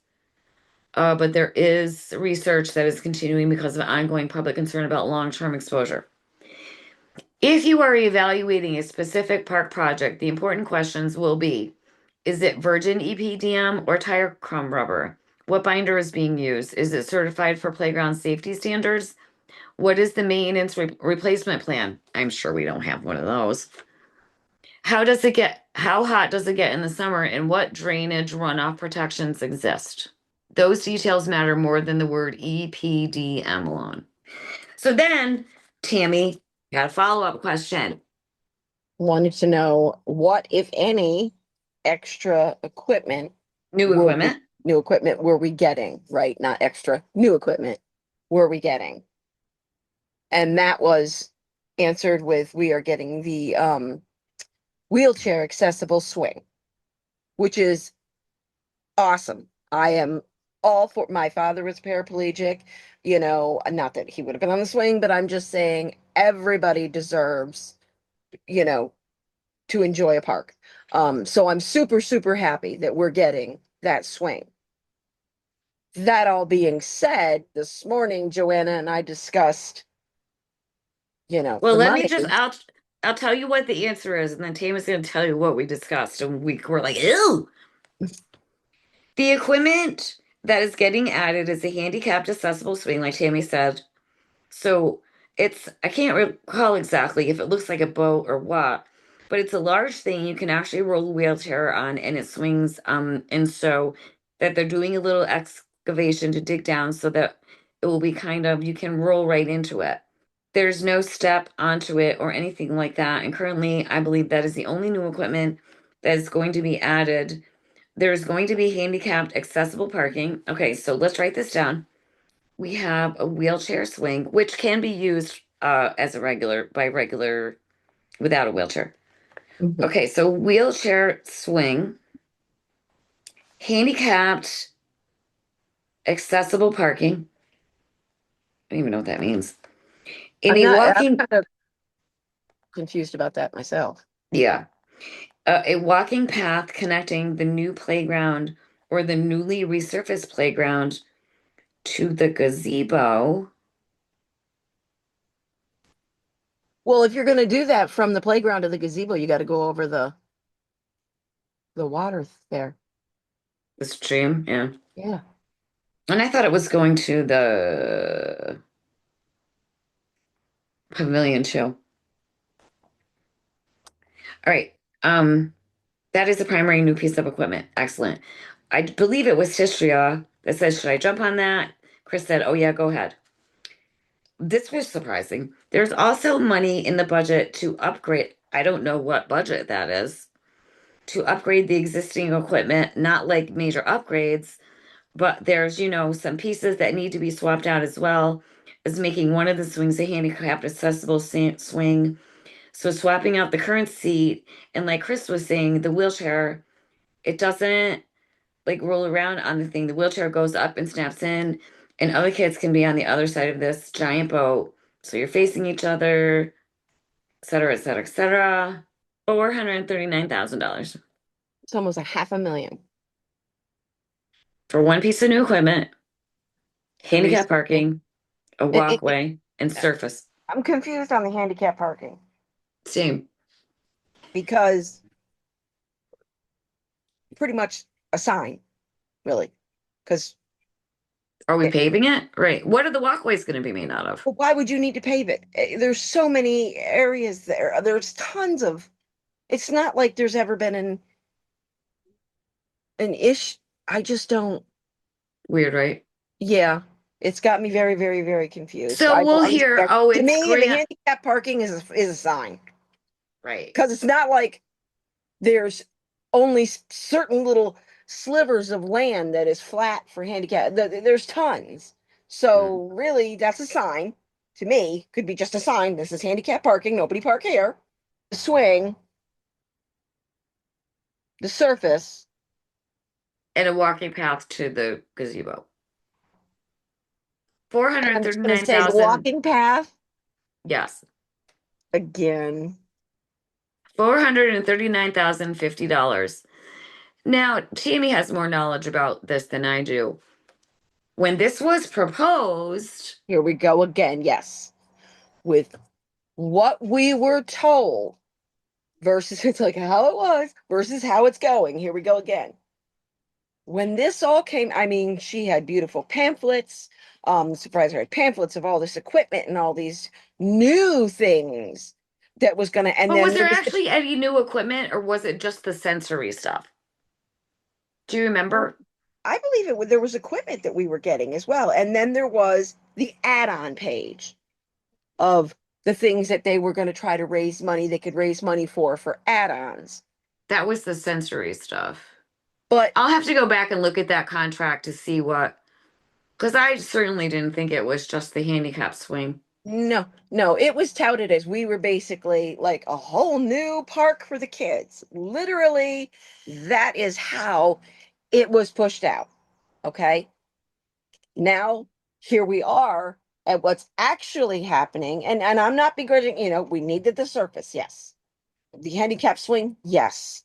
But there is research that is continuing because of ongoing public concern about long-term exposure. If you are evaluating a specific park project, the important questions will be, is it virgin EPDM or tire crumb rubber? What binder is being used? Is it certified for playground safety standards? What is the maintenance replacement plan? I'm sure we don't have one of those. How hot does it get in the summer and what drainage runoff protections exist? Those details matter more than the word EPDM alone. So then, Tammy, got a follow-up question. Wanted to know what, if any, extra equipment New were we, equipment. new equipment were we getting, right? Not extra, new equipment were we getting? And that was answered with we are getting the wheelchair accessible swing, which is awesome. I am all for my father was paraplegic, not that he would have been on the swing, but I'm just saying everybody deserves, you know, to enjoy a park. So I'm super, super happy that we're getting that swing. That all being said, this morning, Joanna and I discussed, Well, the let me money. just I'll tell you what the answer is, and then Tammy's gonna tell you what we discussed, and we were like, ew. The equipment that is getting added is a handicapped accessible swing, like Tammy said. So it's I can't recall exactly if it looks like a boat or what, but it's a large thing you can actually roll a wheelchair on and it swings. And so that they're doing a little excavation to dig down so that it will be kind of you can roll right into it. There's no step onto it or anything like that. And currently, I believe that is the only new equipment that is going to be added. There's going to be handicapped accessible parking. Okay, so let's write this down. We have a wheelchair swing, which can be used as a regular without a wheelchair. Mhm. Okay, so wheelchair swing, handicapped accessible parking, don't even know what that means. In I'm a not, I'm walking, kind of confused about that myself. yeah, a walking path connecting the new playground or the newly resurfaced playground to the gazebo. Well, if you're going to do that from the playground to the gazebo, you got to go over the water there. The stream, yeah. Yeah. And I thought it was going to the pavilion too. All right. That is a primary new piece of equipment. Excellent. I believe it was Tistria that says, should I jump on that? Chris said, oh yeah, go ahead. This was surprising. There's also money in the budget to upgrade. I don't know what budget that is. To upgrade the existing equipment, not like major upgrades, but there's, some pieces that need to be swapped out as well as making one of the swings a handicapped accessible swing. So swapping out the current seat and like Chris was saying, the wheelchair, it doesn't like roll around on the thing. The wheelchair goes up and snaps in, and other kids can be on the other side of this giant boat. So you're facing each other, et cetera, et cetera, et cetera. $439,000 It's almost a half a million for one piece of new equipment, to handicap recycle. parking, a It- walkway, and surface. I'm confused on the handicap parking Same. because pretty much a sign, really. Because Are we paving it? Right. What are the walkways going to be made out of? why would you need to pave it? There's so many areas there. There's tons of. It's not like there's ever been an ish. I just don't. Weird, right? Yeah, it's got me very, very, very confused. So I don't we'll hear, understand. oh, To it's me, the grant. handicap parking is a sign Right. because it's not like there's only certain little slivers of land that is flat for handicap. There's tons. Mm. So really, that's a sign. To me, could be just a sign. This is handicap parking. Nobody park here. The swing, the surface. And a walking path to the gazebo. And I'm just going to say the 439,000. walking path Yes. again. $439,050. Now, Tammy has more knowledge about this than I do. When this was proposed, Here we go again. Yes, with what we were told versus it's like how it was versus how it's going. Here we go again. When this all came, I mean, she had beautiful pamphlets. Supervisor had pamphlets of all this equipment and all these new things that was gonna, and but was then there there was actually any new equipment or was it just the sensory stuff? Do you remember? I believe there was equipment that we were getting as well. And then there was the add-on page of the things that they were going to try to raise money, they could raise money for add-ons. That was the sensory stuff. But I'll have to go back and look at that contract to see what, because I certainly didn't think it was just the handicap swing. no, no, it was touted as we were basically like a whole new park for the kids. Literally, that is how it was pushed out. Okay. Now, here we are at what's actually happening. And I'm not begrudging, we needed the surface. Yes. The handicap swing. Yes.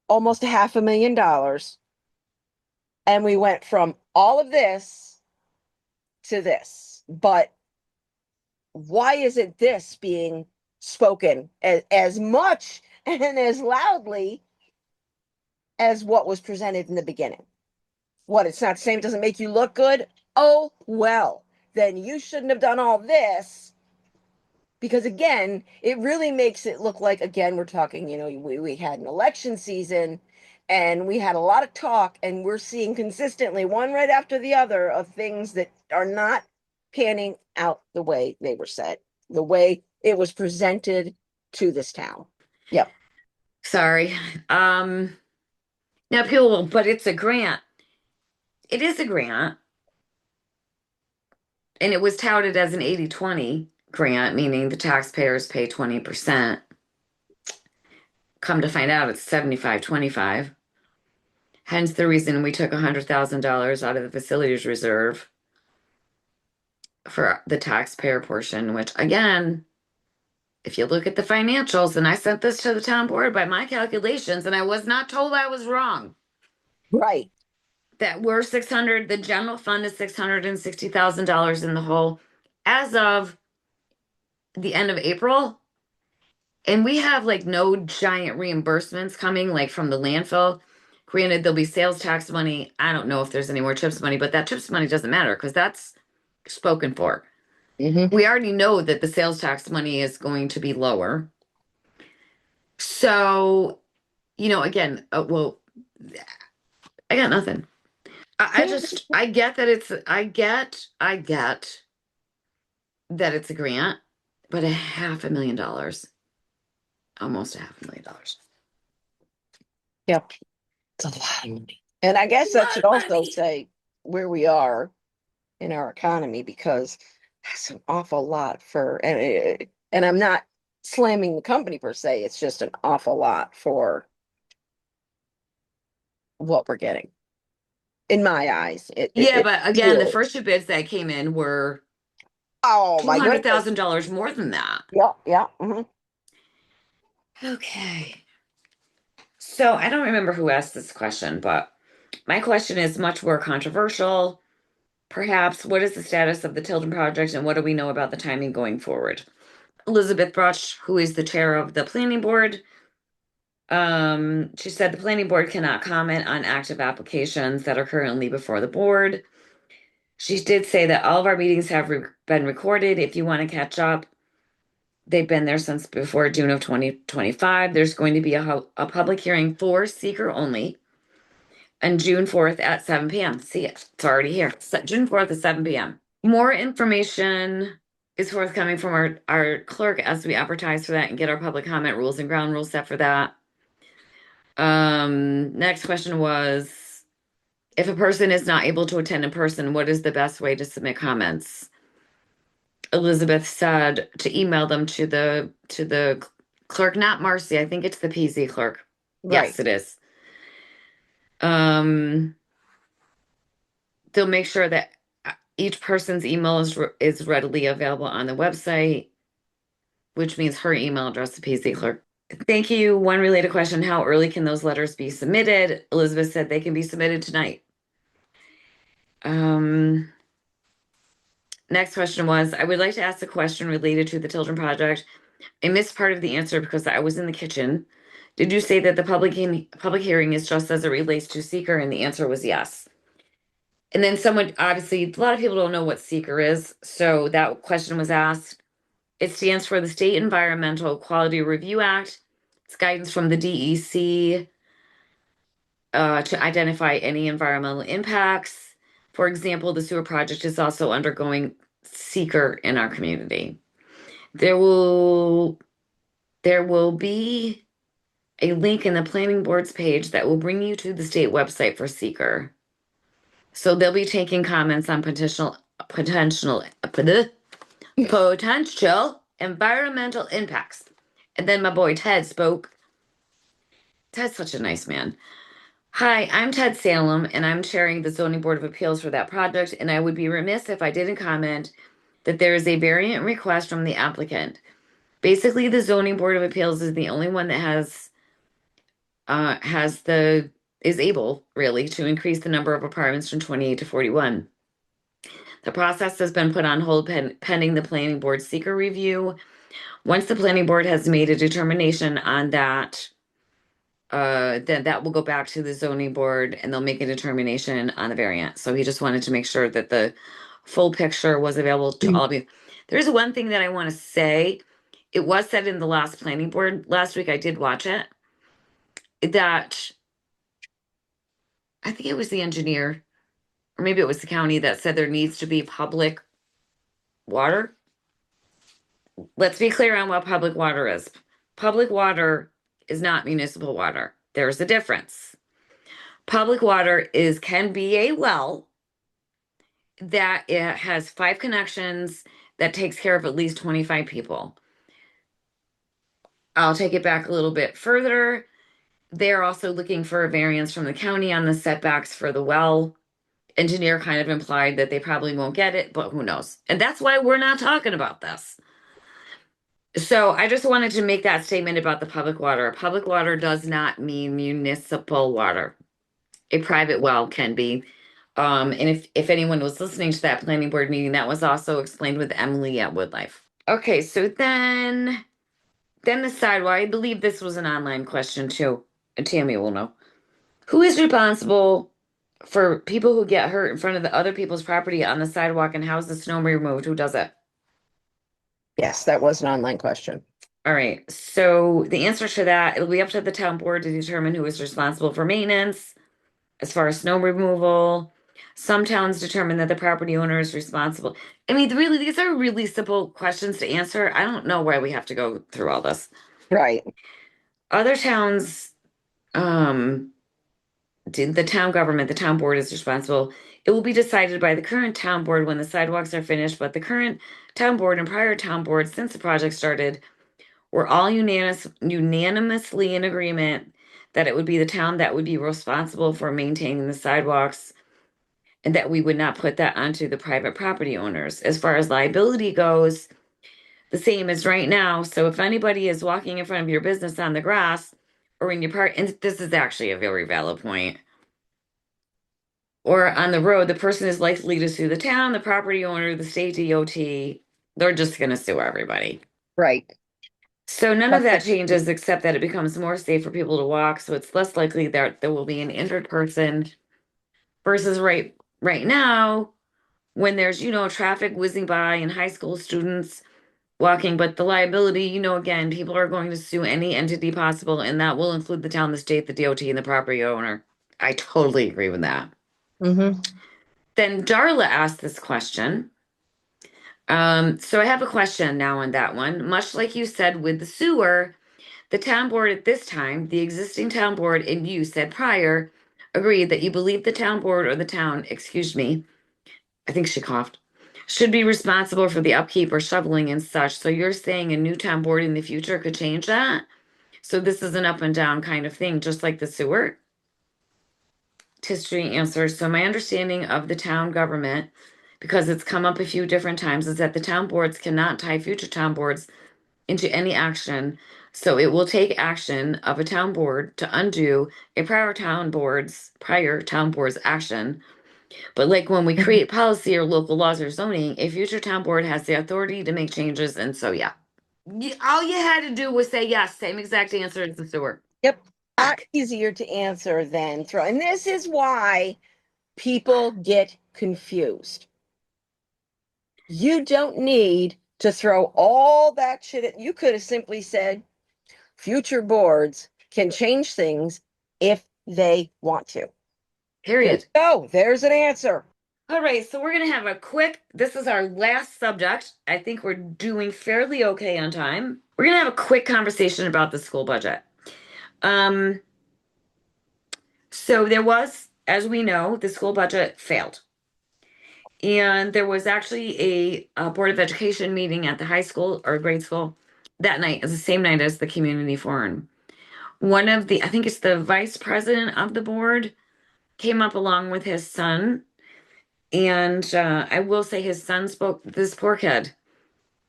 Almost a half a million dollars. And we went from all of this to this. But why isn't this being spoken as much and as loudly as what was presented in the beginning? What, it's not the same, doesn't make you look good? Oh, well, then you shouldn't have done all this because, again, it really makes it look like, again, we're talking, we had an election season and we had a lot of talk, and we're seeing consistently one right after the other of things that are not panning out the way they were said, the way it was presented to this town. Yep. Sorry. Um, Now people will, but it's a grant. It is a grant, and it was touted as an 80-20 grant, meaning the taxpayers pay 20%. Come to find out, it's 75-25. Hence the reason we took $100,000 out of the facilities reserve for the taxpayer portion, which again, if you look at the financials, and I sent this to the town board by my calculations, and I was not told I was wrong, Right. that we're 600, the general fund is $660,000 in the hole as of the end of April. And we have like no giant reimbursements coming like from the landfill. Granted, there'll be sales tax money. I don't know if there's any more CHIPS money, but that CHIPS money doesn't matter because that's spoken for. Mm-hmm. We already know that the sales tax money is going to be lower. So, again, well, I got nothing. I get that I get that it's a grant, but $500,000, almost $500,000. Yep. It's a lot of money. And I guess A that lot should of also money. say where we are in our economy because that's an awful lot for and I'm not slamming the company per se. It's just an awful lot for what we're getting. In my eyes, Yeah, it but again, the is. first two bids that came in were Oh two my hundred goodness. thousand dollars more than that. Yeah, yeah. Hmm. Okay. So I don't remember who asked this question, but my question is much more controversial. Perhaps, what is the status of the Tilden project and what do we know about the timing going forward? Elizabeth Brush, who is the chair of the planning board, she said the planning board cannot comment on active applications that are currently before the board. She did say that all of our meetings have been recorded. If you want to catch up, they've been there since before June of 2025. There's going to be a public hearing for seeker only on June 4th at 7 p.m. See it. It's already here. June 4th at 7 p.m. More information is forthcoming from our clerk as we advertise for that and get our public comment rules and ground rules set for that. Next question was, if a person is not able to attend in person, what is the best way to submit comments? Elizabeth said to email them to the clerk, not Marcy. I think it's the PZ clerk. Right. Yes, it is. Um, they'll make sure that each person's email is readily available on the website, which means her email address, the PZ clerk. Thank you. One related question: how early can those letters be submitted? Elizabeth said they can be submitted tonight. Um, Next question was, I would like to ask a question related to the Children Project. I missed part of the answer because I was in the kitchen. Did you say that the public hearing is just as it relates to seeker? And the answer was yes. And then someone, obviously, a lot of people don't know what seeker is. So that question was asked. It stands for the State Environmental Quality Review Act. It's guidance from the DEC to identify any environmental impacts. For example, the sewer project is also undergoing seeker in our community. There will there will be a link in the planning board's page that will bring you to the state website for seeker. So they'll be taking comments on potential environmental impacts. And then my boy Ted spoke. Ted's such a nice man. Hi, I'm Ted Salem, and I'm chairing the Zoning Board of Appeals for that project. And I would be remiss if I didn't comment that there is a variant request from the applicant. Basically, the Zoning Board of Appeals is the only one that has the is able really to increase the number of apartments from 28 to 41. The process has been put on hold pending the planning board seeker review. Once the planning board has made a determination on that, then that will go back to the zoning board and they'll make a determination on the variant. So he just wanted to make sure that the full picture was available to all of you. There's one thing that I want to say. It was said in the last planning board last week. I did watch it. That I think it was the engineer, or maybe it was the county that said there needs to be public water. Let's be clear on what public water is. Public water is not municipal water. There's a difference. Public water is can be a well that it has 5 connections that takes care of at least 25 people. I'll take it back a little bit further. They're also looking for a variance from the county on the setbacks for the well engineer kind of implied that they probably won't get it, but who knows? And that's why we're not talking about this. So I just wanted to make that statement about the public water. Public water does not mean municipal water. A private well can be. And if anyone was listening to that planning board meeting, that was also explained with Emily at Woodlife. Okay, so then the sidewalk. I believe this was an online question too. And Tammy will know. Who is responsible for people who get hurt in front of the other people's property on the sidewalk, and how's the snow removed? Who does it? Yes, that was an online question. All right. So the answer to that, it'll be up to the town board to determine who is responsible for maintenance as far as snow removal. Some towns determine that the property owner is responsible. I mean, really, these are really simple questions to answer. I don't know why we have to go through all this. Right. Other towns, um, the town government, the town board is responsible. It will be decided by the current town board when the sidewalks are finished, but the current town board and prior town boards since the project started were all unanimously in agreement that it would be the town that would be responsible for maintaining the sidewalks and that we would not put that onto the private property owners. As far as liability goes, the same as right now. So if anybody is walking in front of your business on the grass or in your park, and this is actually a very valid point, or on the road, the person is likely to sue the town, the property owner, the state DOT. They're just going to sue everybody. Right. So none of But that changes except that it becomes more safe for people to walk. So it's less likely that there will be an injured person versus right now when there's, traffic whizzing by and high school students walking. But the liability, again, people are going to sue any entity possible, and that will include the town, the state, the DOT, and the property owner. I totally agree with that. mm-hmm. Then Darla asked this question. So I have a question now on that one. Much like you said with the sewer, the town board at this time, the existing town board, and you said prior, agreed that you believe the town board or the town, excuse me, I think she coughed, should be responsible for the upkeep or shoveling and such. So you're saying a new town board in the future could change that? So this is an up and down kind of thing, just like the sewer? History answers. So my understanding of the town government, because it's come up a few different times, is that the town boards cannot tie future town boards into any action. So it will take action of a town board to undo a prior town board's action. But like when we create policy or local laws or zoning, a future town board has the authority to make changes. And so, yeah. All you had to do was say yes, same exact answer as the sewer. Yep. A lot Fuck. easier to answer than throw. And this is why people get confused. You don't need to throw all that shit at, you could have simply said future boards can change things if they want to. There you Period. go. There's an answer. All right, so we're gonna have a quick, this is our last subject. I think we're doing fairly okay on time. We're gonna have a quick conversation about the school budget. Um, so there was, as we know, the school budget failed. And there was actually a Board of Education meeting at the high school or grade school that night, is the same night as the community forum. One of the, I think it's the vice president of the board, came up along with his son. And I will say his son spoke, this poor kid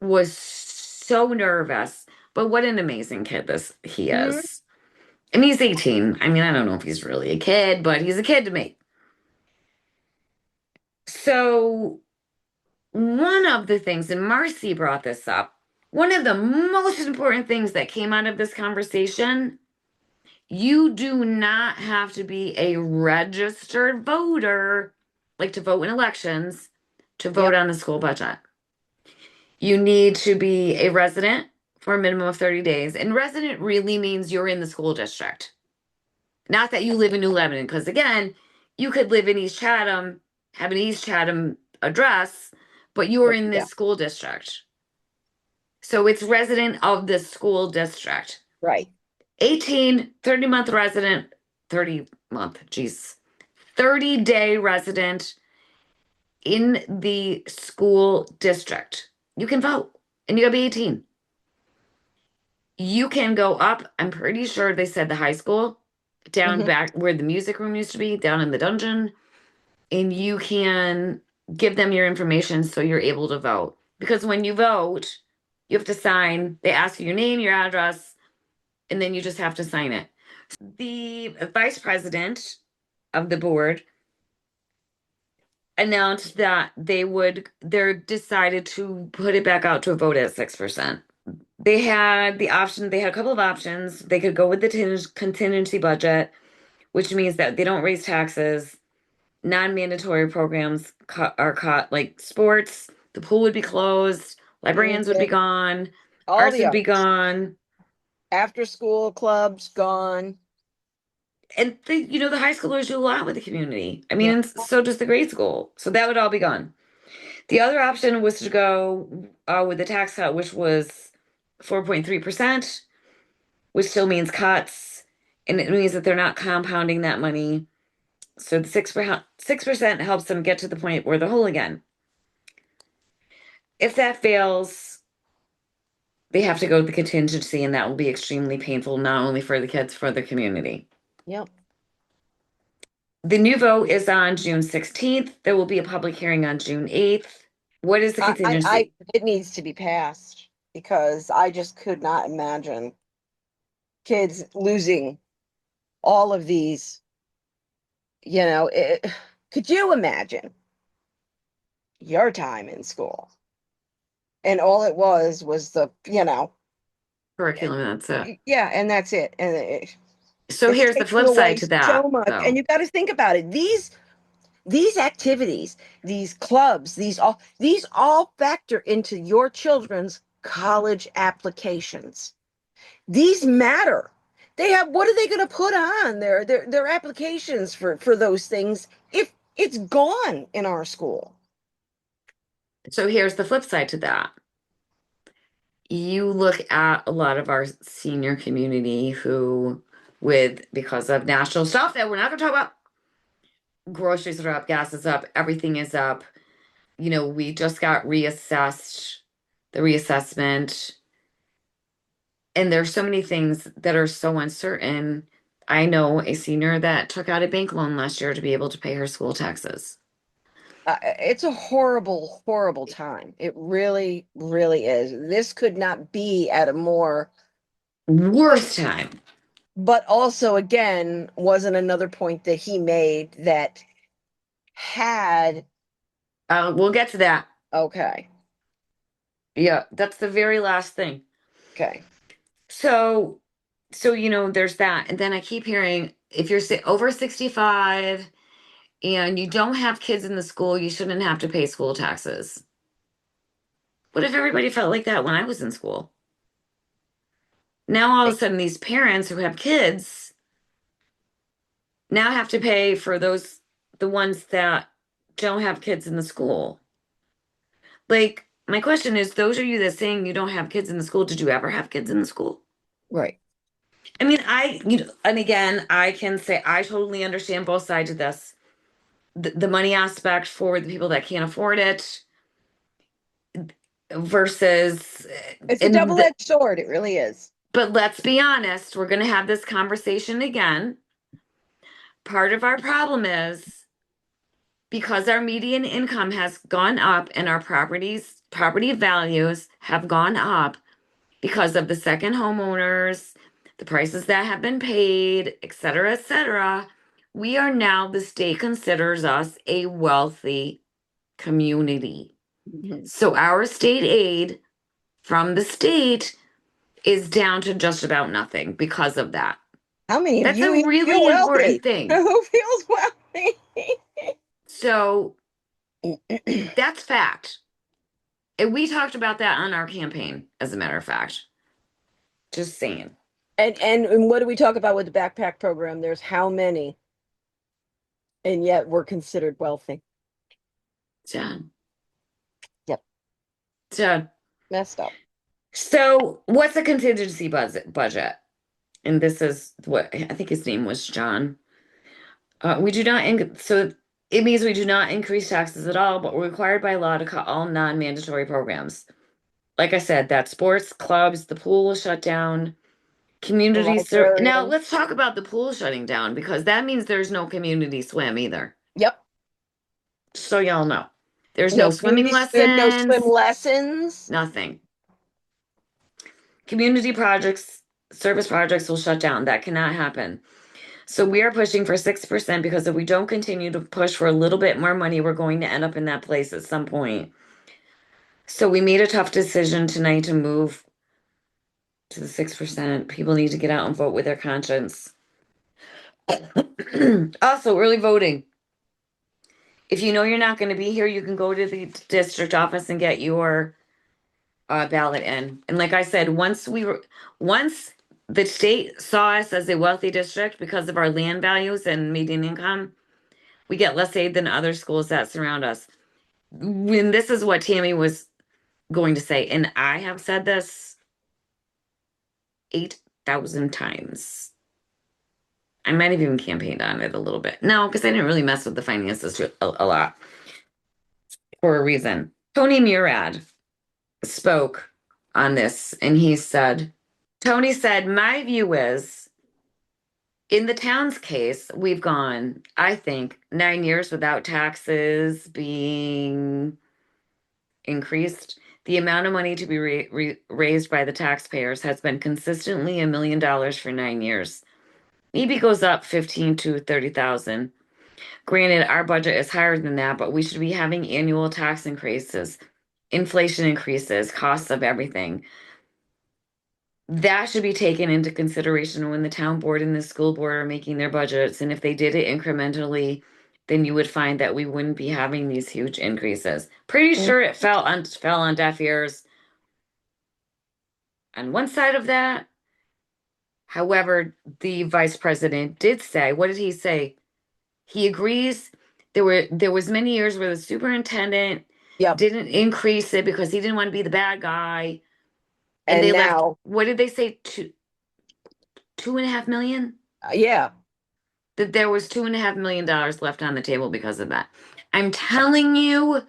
was so nervous, but what an amazing kid this he Mhm. is. And he's 18. I mean, I don't know if he's really a kid, but he's a kid to me. So one of the things, and Marcy brought this up, one of the most important things that came out of this conversation, you do not have to be a registered voter, like to vote in elections, to vote Yep. on the school budget. You need to be a resident for a minimum of 30 days. And resident really means you're in the school district. Not that you live in New Lebanon, because again, you could live in East Chatham, have an East Chatham address, but you are in Yeah. this school district. So it's resident of the school district. Right. 18, 30-month resident, 30-month, geez, 30-day resident in the school district. You can vote and you gotta be 18. You can go up, I'm pretty sure they said the high school, down Mhm. back where the music room used to be, down in the dungeon. and you can give them your information so you're able to vote. Because when you vote, you have to sign, they ask you your name, your address, and then you just have to sign it. The vice president of the board announced that they're decided to put it back out to a vote at 6%. They had a couple of options. They could go with the contingency budget, which means that they don't raise taxes. Non-mandatory programs are cut, like sports, the pool would be closed, librarians would be Mhm. gone, All arts the would be arts. gone. After school clubs gone. And the high schoolers do a lot with the community. I mean, Yeah. and so does the grade school. So that would all be gone. The other option was to go with the tax cut, which was 4.3%, which still means cuts. And it means that they're not compounding that money. So the 6% helps them get to the point where they're whole again. If that fails, they have to go to the contingency, and that will be extremely painful, not only for the kids, for the community. Yep. The new vote is on June 16th. There will be a public hearing on June 8th. What is the contingency? It needs to be passed because I just could not imagine kids losing all of these. Could you imagine your time in school? And all it was Curriculum, that's it. yeah, and that's it. And So it's here's the taking flip side away to so that, much. And though. you got to think about it. These activities, these clubs, these all factor into your children's college applications. These matter. They have what are they going to put on their applications for those things if it's gone in our school? So here's the flip side to that. You look at a lot of our senior community who, because of national stuff that we're not going to talk about, groceries are up, gas is up, everything is up. We just got the reassessment, and there's so many things that are so uncertain. I know a senior that took out a bank loan last year to be able to pay her school taxes. It's a horrible, horrible time. It really, really is. This could not be at a more, Worst time. but also again, wasn't another point that he made that had, We'll get to that. okay, Yeah, that's the very last thing. okay, So, there's that. And then I keep hearing if you're over 65 and you don't have kids in the school, you shouldn't have to pay school taxes. What if everybody felt like that when I was in school? Now all of a sudden these parents who have kids now have to pay for the ones that don't have kids in the school. Like, my question is, those of you that saying you don't have kids in the school, did you ever have kids in the school? right. I mean, and again, I can say I totally understand both sides of this. The money aspect for the people that can't afford it versus, It's a and double-edged sword. It really is. but let's be honest, we're going to have this conversation again. Part of our problem is because our median income has gone up and our property values have gone up because of the second homeowners, the prices that have been paid, et cetera, et cetera. We are now, the state considers us a wealthy community. Mhm. So our state aid from the state is down to just about nothing because of that. How many of That's a you even feel really important wealthy? thing. Who feels wealthy? So that's fact. And we talked about that on our campaign, as a matter of fact. Just saying. And what do we talk about with the backpack program? There's how many, and yet we're considered wealthy. So, Yep, so, messed up. so what's a contingency budget? And this is what I think his name was John. We do not, so it means we do not increase taxes at all, but we're required by law to cut all non-mandatory programs. Like I said, that sports clubs, the pool is shut down. The Community ser Now librarian. let's talk about the pool shutting down because that means there's no community swim either. Yep, So y'all know. There's no No swimming community swim, no swim lessons, lessons. nothing. Community projects, service projects will shut down. That cannot happen. So we are pushing for 6% because if we don't continue to push for a little bit more money, we're going to end up in that place at some point. So we made a tough decision tonight to move to the 6%. People need to get out and vote with their conscience. Also, early voting. If you know you're not going to be here, you can go to the district office and get your ballot in. And like I said, once the state saw us as a wealthy district because of our land values and median income, we get less aid than other schools that surround us. When this is what Tammy was going to say, and I have said this 8,000 times. I might have even campaigned on it a little bit. No, because I didn't really mess with the finances a lot for a reason. Tony Murad spoke on this and he said, Tony said, my view is in the town's case, we've gone, I think, 9 years without taxes being increased. The amount of money to be raised by the taxpayers has been consistently $1 million for 9 years. Maybe goes up 15 to 30,000. Granted, our budget is higher than that, but we should be having annual tax increases, inflation increases, costs of everything. That should be taken into consideration when the town board and the school board are making their budgets. And if they did it incrementally, then you would find that we wouldn't be having these huge increases. Pretty Mm. sure it fell on deaf ears on one side of that. However, the vice president did say, what did he say? He agrees there was many years where the superintendent Yep. didn't increase it because he didn't want to be the bad guy. And And they left, now, what did they say? 2.5 million? yeah. That there was $2.5 million left on the table because of that. I'm telling you,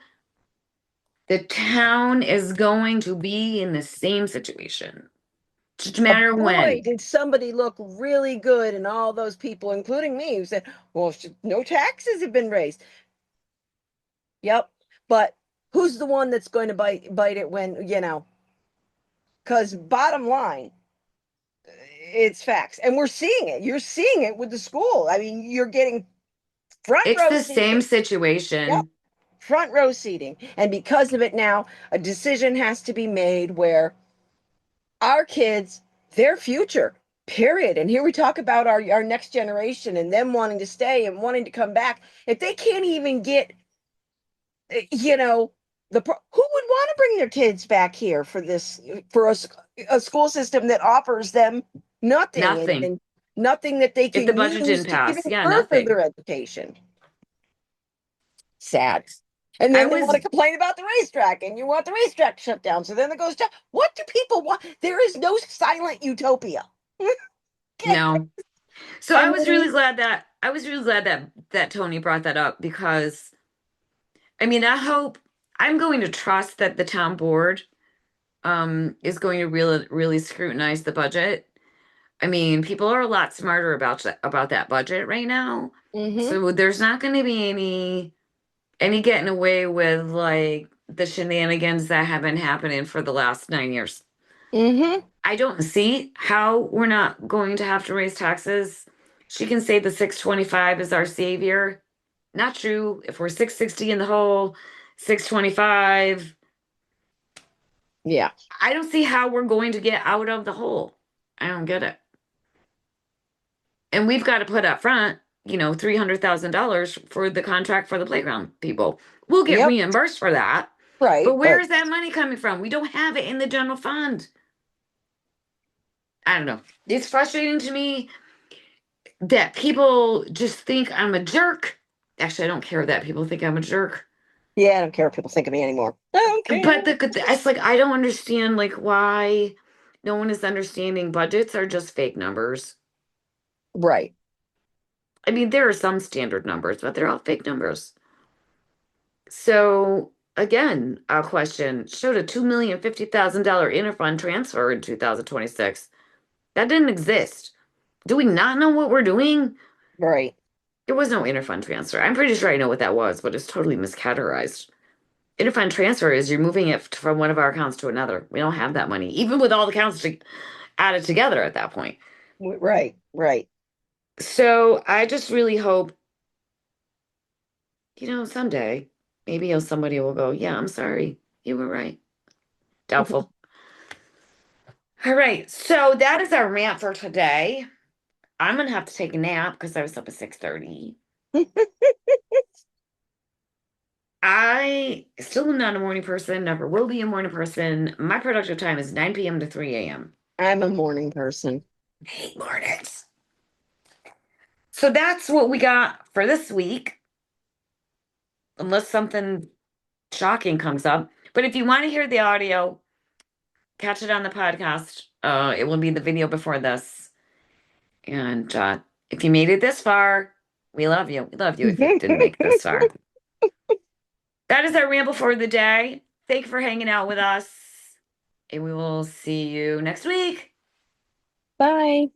the town is going to be in the same situation. Just a matter of Boy, when. did somebody look really good, and all those people, including me, who said, well, no taxes have been raised. Yep. But who's the one that's going to bite it when, because bottom line, it's facts. And we're seeing it. You're seeing it with the school. I mean, you're getting front It's row the same seating. Yep. situation. Front row seating. And because of it now, a decision has to be made where our kids, their future, period. And here we talk about our next generation and them wanting to stay and wanting to come back. If they can't even get, you know, who would want to bring their kids back here for this, for a school system that offers them nothing Nothing. and nothing that they If the can budget use didn't to even pass. Yeah, further nothing. their education? Sad. And I then they want to was, complain about the racetrack, and you want the racetrack shut down. So then it goes down. What do people want? There is no silent utopia. Okay. no. So I I was really mean, glad that that Tony brought that up because I mean, I hope I'm going to trust that the town board is going to really scrutinize the budget. I mean, people are a lot smarter about that budget right now. mm-hmm, So there's not going to be any getting away with like the shenanigans that have been happening for the last 9 years. mm-hmm, I don't see how we're not going to have to raise taxes. She can say the 625 is our savior. Not true. If we're 660 in the hole, 625, yeah, I don't see how we're going to get out of the hole. I don't get it. And we've got to put up front, $300,000 for the contract for the playground people. We'll get yep, reimbursed for that. right, But where but is that money coming from? We don't have it in the general fund. I don't know. It's frustrating to me that people just think I'm a jerk. Actually, I don't care that people think I'm a jerk. yeah, I don't care what people think of me anymore. I don't care. But it's like I don't understand like why no one is understanding budgets are just fake numbers. Right. I mean, there are some standard numbers, but they're all fake numbers. So again, a question showed a $2,050,000 interfund transfer in 2026. That didn't exist. Do we not know what we're doing? Right. There was no interfund transfer. I'm pretty sure I know what that was, but it's totally miscategorized. Interfund transfer is you're moving it from one of our accounts to another. We don't have that money, even with all the accounts added together at that point. Right, right. So I just really hope, someday maybe somebody will go, yeah, I'm sorry. You were right. Doubtful. All right. So that is our rant for today. I'm gonna have to take a nap because I was up at 6:30. I still am not a morning person, never will be a morning person. My productive time is 9 p.m. to 3 a.m. I'm a morning person. I hate mornings. So that's what we got for this week, unless something shocking comes up. But if you want to hear the audio, catch it on the podcast. It will be the video before this. And if you made it this far, we love you. We love you if you didn't make it this far. That is our ramble for the day. Thank you for hanging out with us. And we will see you next week. Bye.